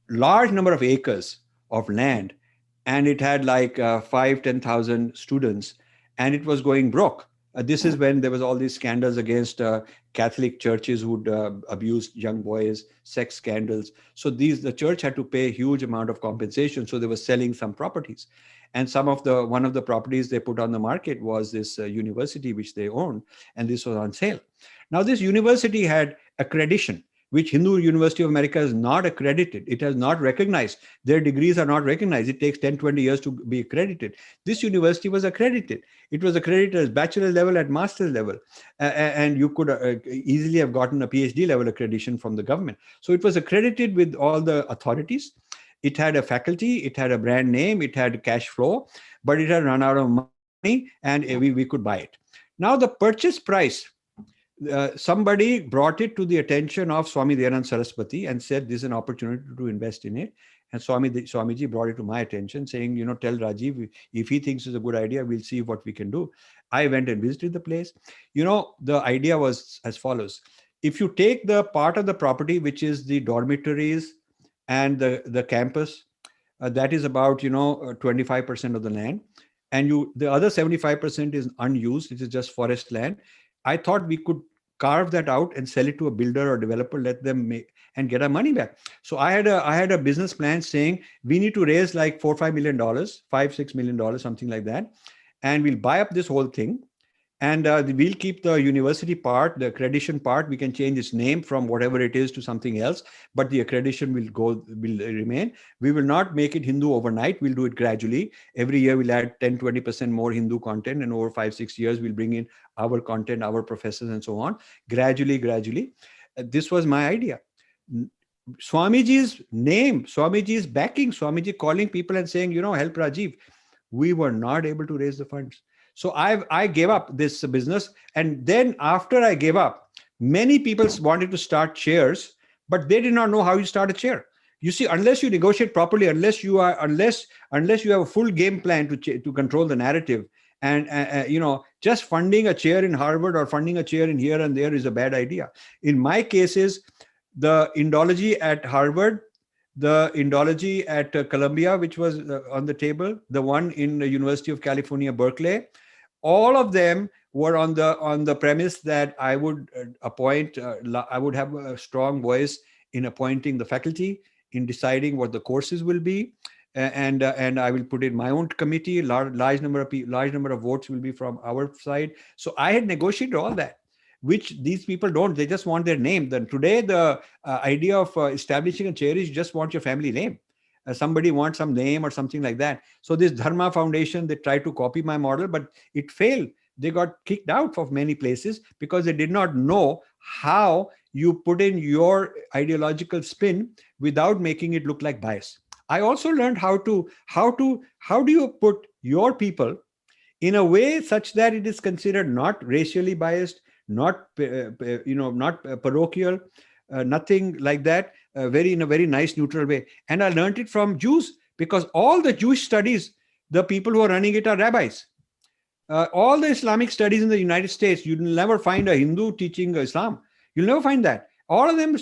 large number of acres of land, and it had like 5,000-10,000 students, and it was going broke. This is when there was all these scandals against Catholic churches who'd abuse young boys, sex scandals. So the church had to pay a huge amount of compensation. So they were selling some properties, and one of the properties they put on the market was this university which they owned, and this was on sale. Now this university had accreditation, which Hindu University of America is not accredited. It has not recognized. Their degrees are not recognized. It takes 10, 20 years to be accredited. This university was accredited. It was accredited as bachelor level and master level. And you could easily have gotten a PhD level accreditation from the government. So it was accredited with all the authorities. It had a faculty, it had a brand name, it had cash flow, but it had run out of money, and we could buy it. Now the purchase price, somebody brought it to the attention of Swami Dayanand Saraswati and said, this is an opportunity to invest in it. And Swamiji brought it to my attention, saying, tell Rajiv, if he thinks it's a good idea, we'll see what we can do. I went and visited the place. The idea was as follows. If you take the part of the property, which is the dormitories and the campus, that is about, 25% of the land. And the other 75% is unused. It is just forest land. I thought we could carve that out and sell it to a builder or developer, let them make and get our money back. So I had a business plan saying we need to raise like $4-5 million, $5-6 million, something like that. And we'll buy up this whole thing. And we'll keep the university part, the accreditation part. We can change its name from whatever it is to something else, but the accreditation will remain. We will not make it Hindu overnight. We'll do it gradually. Every year we'll add 10-20% more Hindu content, and over 5-6 years we'll bring in our content, our professors, and so on. Gradually. This was my idea. Swamiji's name, Swamiji's backing, Swamiji calling people and saying, help Rajiv. We were not able to raise the funds. So I gave up this business. And then after I gave up, many people wanted to start chairs, but they did not know how you start a chair. You see, unless you negotiate properly, unless you have a full game plan to control the narrative, and just funding a chair in Harvard or funding a chair in here and there is a bad idea. In my cases, the Indology at Harvard, the Indology at Columbia, which was on the table, the one in the University of California, Berkeley, all of them were on the premise that I would I would have a strong voice in appointing the faculty, in deciding what the courses will be, and I will put in my own committee. Large number of votes will be from our side. So I had negotiated all that, which these people don't. They just want their name. Then today, the idea of establishing a chair is you just want your family name. Somebody wants some name or something like that. So this Dharma Foundation, they tried to copy my model, but it failed. They got kicked out of many places because they did not know how you put in your ideological spin without making it look like bias. I also learned how do you put your people in a way such that it is considered not racially biased, not not parochial, nothing like that, in a very nice neutral way. And I learned it from Jews, because all the Jewish studies, the people who are running it are rabbis. All the Islamic studies in the United States, you'll never find a Hindu teaching Islam. You'll never find that. All of them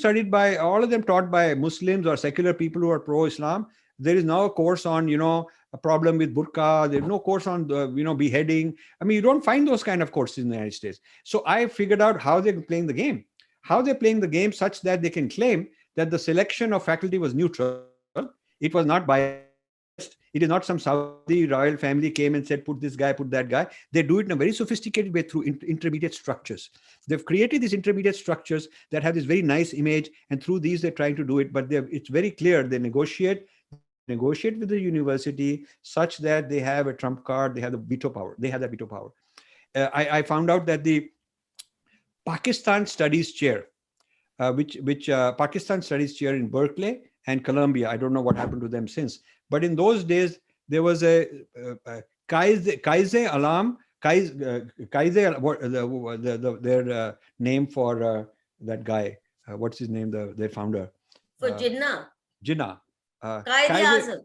taught by Muslims or secular people who are pro-Islam. There is now a course on, a problem with burqa. There's no course on, beheading. I mean, you don't find those kind of courses in the United States. So I figured out how they're playing the game. How they're playing the game such that they can claim that the selection of faculty was neutral. It was not biased. It is not some Saudi royal family came and said, put this guy, put that guy. They do it in a very sophisticated way through intermediate structures. They've created these intermediate structures that have this very nice image, and through these they're trying to do it. But it's very clear they negotiate. negotiate with the university such that they have a trump card, they have the veto power. They have that veto power. I found out that the Pakistan Studies Chair, which Pakistan Studies Chair in Berkeley and Columbia. I don't know what happened to them since. But in those days, there was a Kaize Alam, their name for that guy. What's his name? Their founder.
For Jinnah.
Jinnah.
Qaid-e-Azam.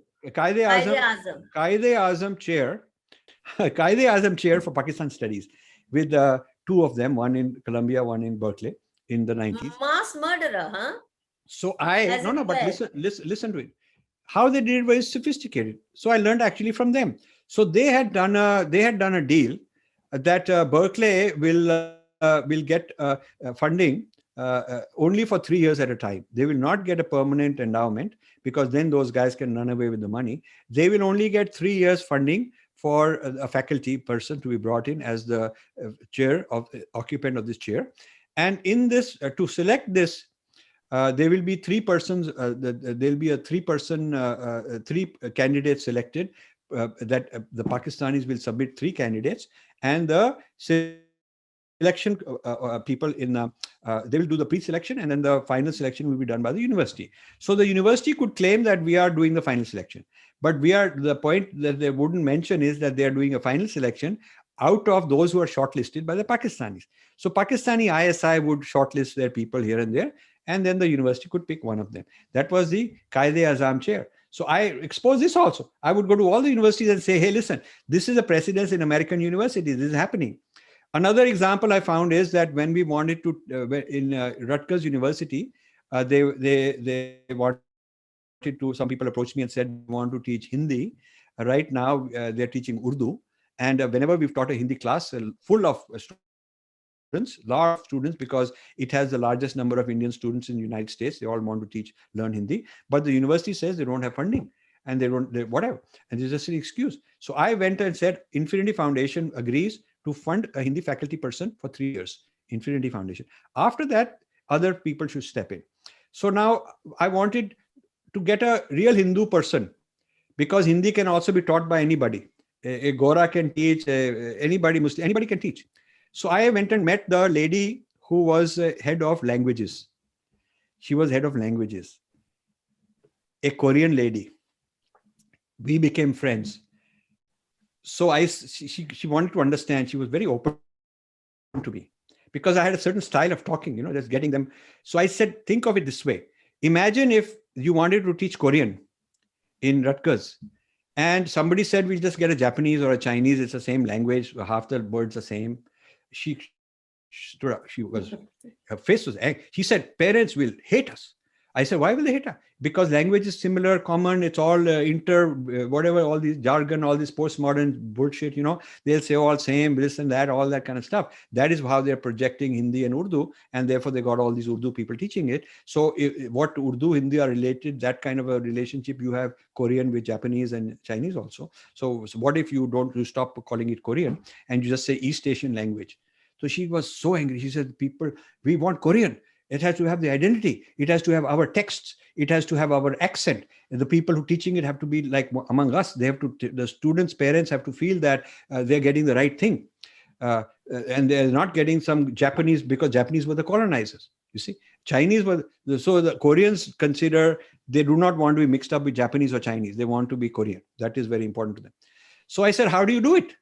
Qaid-e-Azam chair. Qaid-e-Azam chair for Pakistan Studies, with two of them, one in Columbia, one in Berkeley, in the 90s.
Mass murderer, huh?
So listen to it. How they did it was sophisticated. So I learned actually from them. So they had done a deal that Berkeley will get funding only for 3 years at a time. They will not get a permanent endowment, because then those guys can run away with the money. They will only get 3 years funding for a faculty person to be brought in as the chair of occupant of this chair. And in this, to select this, there will be three persons. There'll be a three candidates selected. That the Pakistanis will submit 3 candidates, and the selection people they will do the pre-selection, and then the final selection will be done by the university. So the university could claim that we are doing the final selection, but the point that they wouldn't mention is that they are doing a final selection out of those who are shortlisted by the Pakistanis. So Pakistani ISI would shortlist their people here and there, and then the university could pick one of them. That was the Qaid-e-Azam chair. So I expose this also. I would go to all the universities and say, hey, listen, this is a precedence in American universities. This is happening. Another example I found is that when we wanted to, in Rutgers University, they wanted to, some people approached me and said, we want to teach Hindi. Right now, they're teaching Urdu. And whenever we've taught a Hindi class full of students, large students, because it has the largest number of Indian students in the United States, they all want to learn Hindi. But the university says they don't have funding, and whatever. And there's just an excuse. So I went and said, Infinity Foundation agrees to fund a Hindi faculty person for 3 years. Infinity Foundation. After that, other people should step in. So now I wanted to get a real Hindu person, because Hindi can also be taught by anybody. A Gora can teach, anybody, Muslim, anybody can teach. So I went and met the lady who was head of languages. She was head of languages, a Korean lady. We became friends. So she wanted to understand. She was very open to me, because I had a certain style of talking, just getting them. So I said, think of it this way. Imagine if you wanted to teach Korean in Rutgers, and somebody said, we'll just get a Japanese or a Chinese. It's the same language. Half the words the same. She stood up. Her face was angry. She said, parents will hate us. I said, why will they hate us? Because language is similar, common. It's all whatever, all these jargon, all this postmodern bullshit, they'll say all same, this and that, all that kind of stuff. That is how they're projecting Hindi and Urdu. And therefore they got all these Urdu people teaching it. So what Urdu, Hindi are related, that kind of a relationship, you have Korean with Japanese and Chinese also. So what if you stop calling it Korean and you just say East Asian language? So she was so angry. She said, people, we want Korean. It has to have the identity. It has to have our texts. It has to have our accent. And the people who teaching it have to be like among us. They have to, the students' parents have to feel that they're getting the right thing. And they're not getting some Japanese, because Japanese were the colonizers. You see, Chinese were, so the Koreans consider, they do not want to be mixed up with Japanese or Chinese. They want to be Korean. That is very important to them. So I said, how do you do it?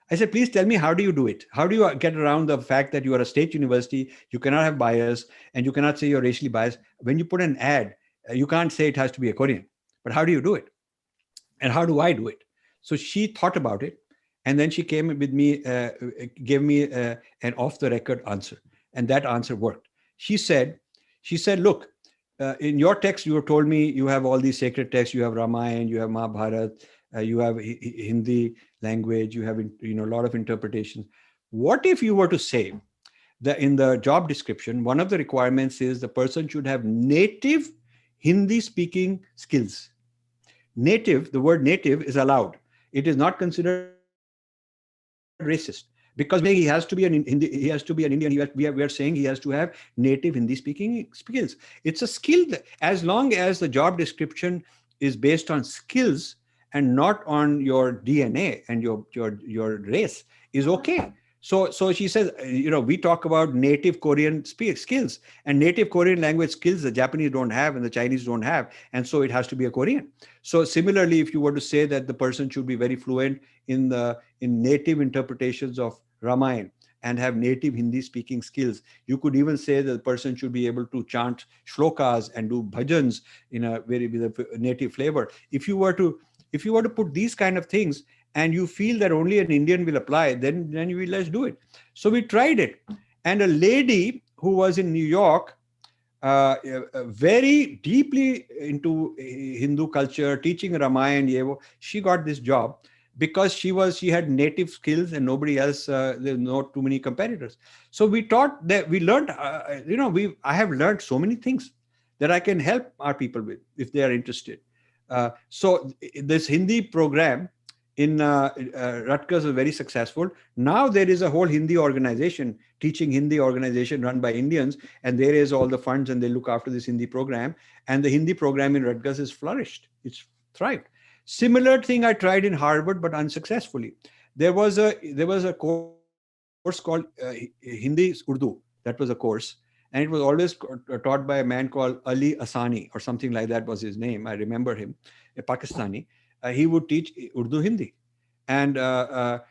I said, please tell me, how do you do it? How do you get around the fact that you are a state university, you cannot have bias, and you cannot say you're racially biased? When you put an ad, you can't say it has to be a Korean. But how do you do it? And how do I do it? So she thought about it, and then she came with me, gave me an off-the-record answer. And that answer worked. She said, look, in your text, you have told me you have all these sacred texts. You have Ramayana, you have Mahabharata, you have Hindi language, you have a lot of interpretations. What if you were to say that in the job description, one of the requirements is the person should have native Hindi speaking skills. Native, the word native is allowed. It is not considered racist, because he has to be an Indian. We are saying he has to have native Hindi speaking skills. It's a skill that, as long as the job description is based on skills and not on your DNA and your race is okay. So she says, we talk about native Korean skills and native Korean language skills the Japanese don't have and the Chinese don't have, and so it has to be a Korean. So similarly, if you were to say that the person should be very fluent in native interpretations of Ramayana and have native Hindi speaking skills, you could even say that the person should be able to chant shlokas and do bhajans in a very with a native flavor. If you were to put these kind of things and you feel that only an Indian will apply, then you will, let's do it. So we tried it. And a lady who was in New York, very deeply into Hindu culture, teaching Ramayana, she got this job because she had native skills and nobody else. There's not too many competitors. So we learned. I have learned so many things that I can help our people with if they are interested. So this Hindi program in Rutgers was very successful. Now there is a whole Hindi organization, teaching Hindi organization run by Indians, and there is all the funds and they look after this Hindi program. And the Hindi program in Rutgers has flourished. It's thrived. Similar thing I tried in Harvard, but unsuccessfully. There was a course called Hindi Urdu. That was a course, and it was always taught by a man called Ali Asani or something like that was his name. I remember him, a Pakistani. He would teach Urdu Hindi. And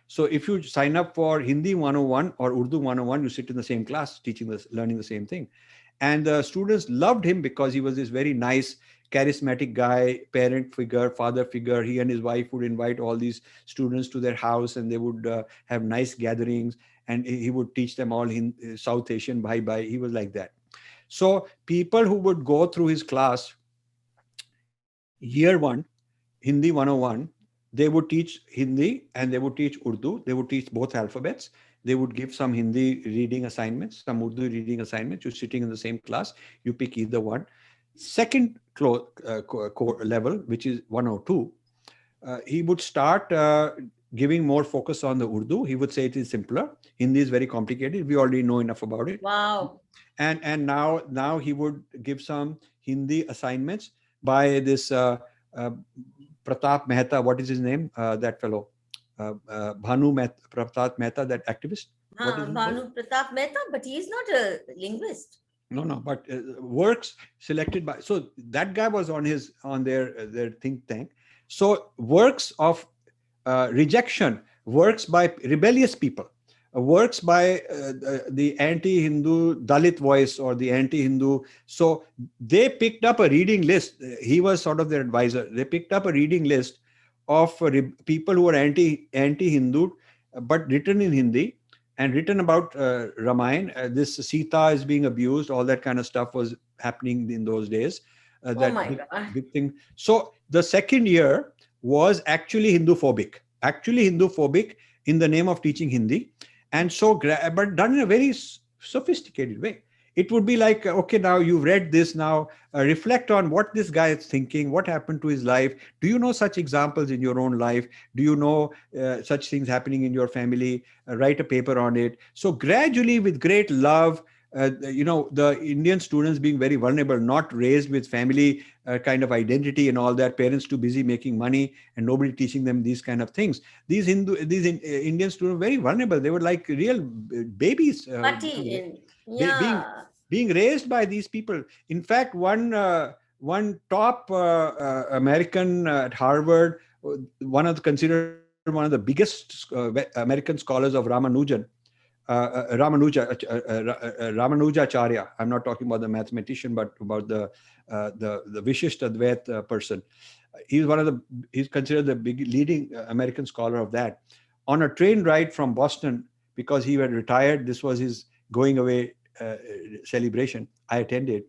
so if you sign up for Hindi 101 or Urdu 101, you sit in the same class, learning the same thing. And the students loved him because he was this very nice, charismatic guy, parent figure, father figure. He and his wife would invite all these students to their house and they would have nice gatherings. And he would teach them all in South Asian, bye bye. He was like that. So people who would go through his class, year one, Hindi 101, they would teach Hindi and they would teach Urdu. They would teach both alphabets. They would give some Hindi reading assignments, some Urdu reading assignments. You're sitting in the same class. You pick either one. Second level, which is 102, he would start giving more focus on the Urdu. He would say it is simpler. Hindi is very complicated. We already know enough about it.
Wow.
And now he would give some Hindi assignments by this Pratap Mehta. What is his name? That fellow, Pratap Mehta, that activist.
Bhanu Pratap Mehta, but he is not a linguist.
No, but works selected by. So that guy was on their think tank. So works of rejection, works by rebellious people, works by the anti-Hindu Dalit voice or the anti-Hindu. So they picked up a reading list. He was sort of their advisor. They picked up a reading list of people who were anti-Hindu, but written in Hindi and written about Ramayana. This Sita is being abused. All that kind of stuff was happening in those days. Big thing. So the second year was actually Hindu-phobic in the name of teaching Hindi. And so, but done in a very sophisticated way. It would be like, okay, now you've read this, now reflect on what this guy is thinking, what happened to his life. Do you know such examples in your own life? Do you know such things happening in your family? Write a paper on it. So gradually, with great love, the Indian students being very vulnerable, not raised with family kind of identity and all that, parents too busy making money and nobody teaching them these kind of things. These Indian students very vulnerable. They were like real babies. Being raised by these people. In fact, one top American at Harvard, considered one of the biggest American scholars of Ramanujacharya. I'm not talking about the mathematician, but about the Vishishtadvait person. He's considered the leading American scholar of that. On a train ride from Boston, because he had retired, this was his going away celebration. I attended.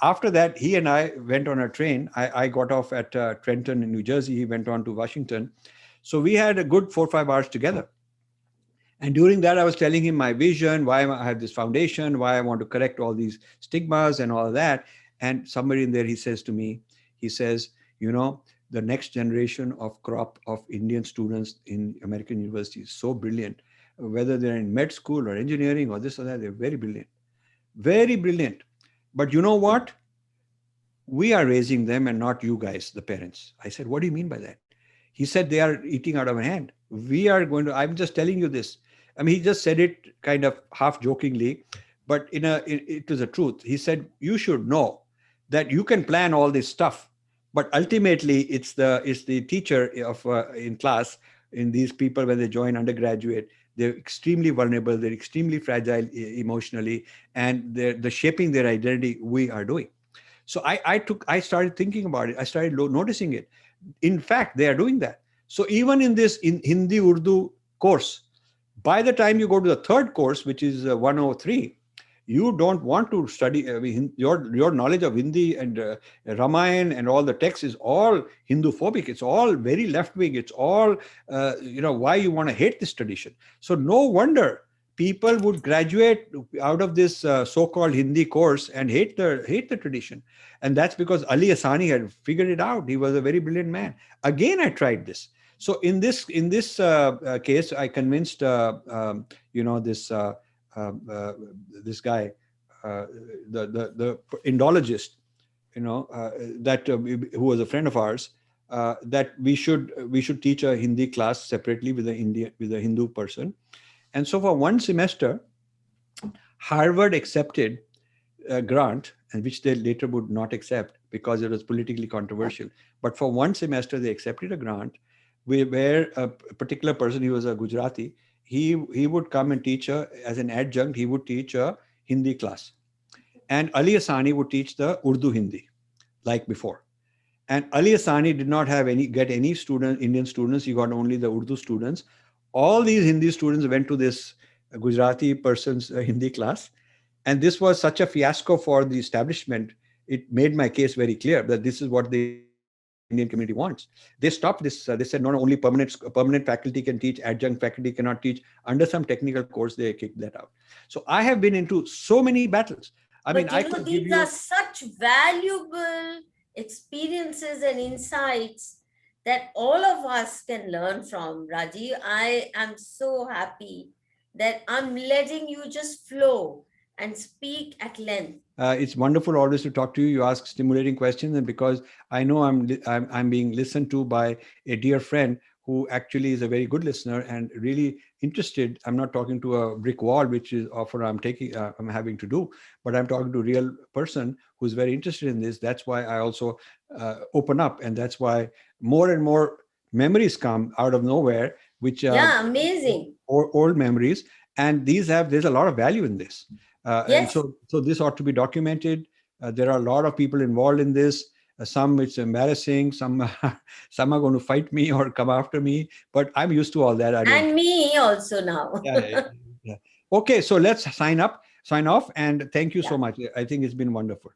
After that, he and I went on a train. I got off at Trenton in New Jersey. He went on to Washington. So we had a good 4 or 5 hours together. And during that, I was telling him my vision, why I have this foundation, why I want to correct all these stigmas and all of that. And somebody in there, he says to me, the next generation of crop of Indian students in American universities is so brilliant, whether they're in med school or engineering or this or that, they're very brilliant. Very brilliant. But you know what? we are raising them and not you guys, the parents. I said, what do you mean by that? He said, they are eating out of my hand. We are going to, I'm just telling you this. I mean, he just said it kind of half jokingly, but it was the truth. He said, you should know that you can plan all this stuff, but ultimately it's the teacher of in class, in these people, when they join undergraduate, they're extremely vulnerable, they're extremely fragile emotionally, and the shaping their identity we are doing. So I started thinking about it. I started noticing it. In fact, they are doing that. So even in this in Hindi Urdu course, by the time you go to the third course, which is 103, you don't want to study. I mean, your knowledge of Hindi and Ramayana and all the text is all Hindu phobic. It's all very left wing. It's all why you want to hate this tradition. So no wonder people would graduate out of this so-called Hindi course and hate the tradition. And that's because Ali Asani had figured it out. He was a very brilliant man. Again, I tried this. So in this case, I convinced this this guy, the Indologist, who was a friend of ours, that we should teach a Hindi class separately with a Hindu person. And so for one semester, Harvard accepted a grant, and which they later would not accept because it was politically controversial. But for one semester, they accepted a grant where a particular person, he was a Gujarati, he would come and teach as an adjunct, he would teach a Hindi class. And Ali Asani would teach the Urdu Hindi, like before. And Ali Asani did not get any Indian students. He got only the Urdu students. All these Hindi students went to this Gujarati person's Hindi class. And this was such a fiasco for the establishment. It made my case very clear that this is what the Indian community wants. They stopped this. They said, no, only permanent faculty can teach, adjunct faculty cannot teach. Under some technical course, they kicked that out. So I have been into so many battles.
These are such valuable experiences and insights that all of us can learn from, Rajiv. I am so happy that I'm letting you just flow and speak at length.
It's wonderful always to talk to you. You ask stimulating questions, and because I know I'm being listened to by a dear friend who actually is a very good listener and really interested. I'm not talking to a brick wall, which is offer I'm having to do, but I'm talking to a real person who's very interested in this. That's why I also open up, and that's why more and more memories come out of nowhere, which
amazing
old memories, and there's a lot of value in this.
Yes.
And so this ought to be documented. There are a lot of people involved in this. Some it's embarrassing. Some are going to fight me or come after me. But I'm used to all that.
And me also now.
Yeah. Okay, so let's sign off. And thank you so much. I think it's been wonderful.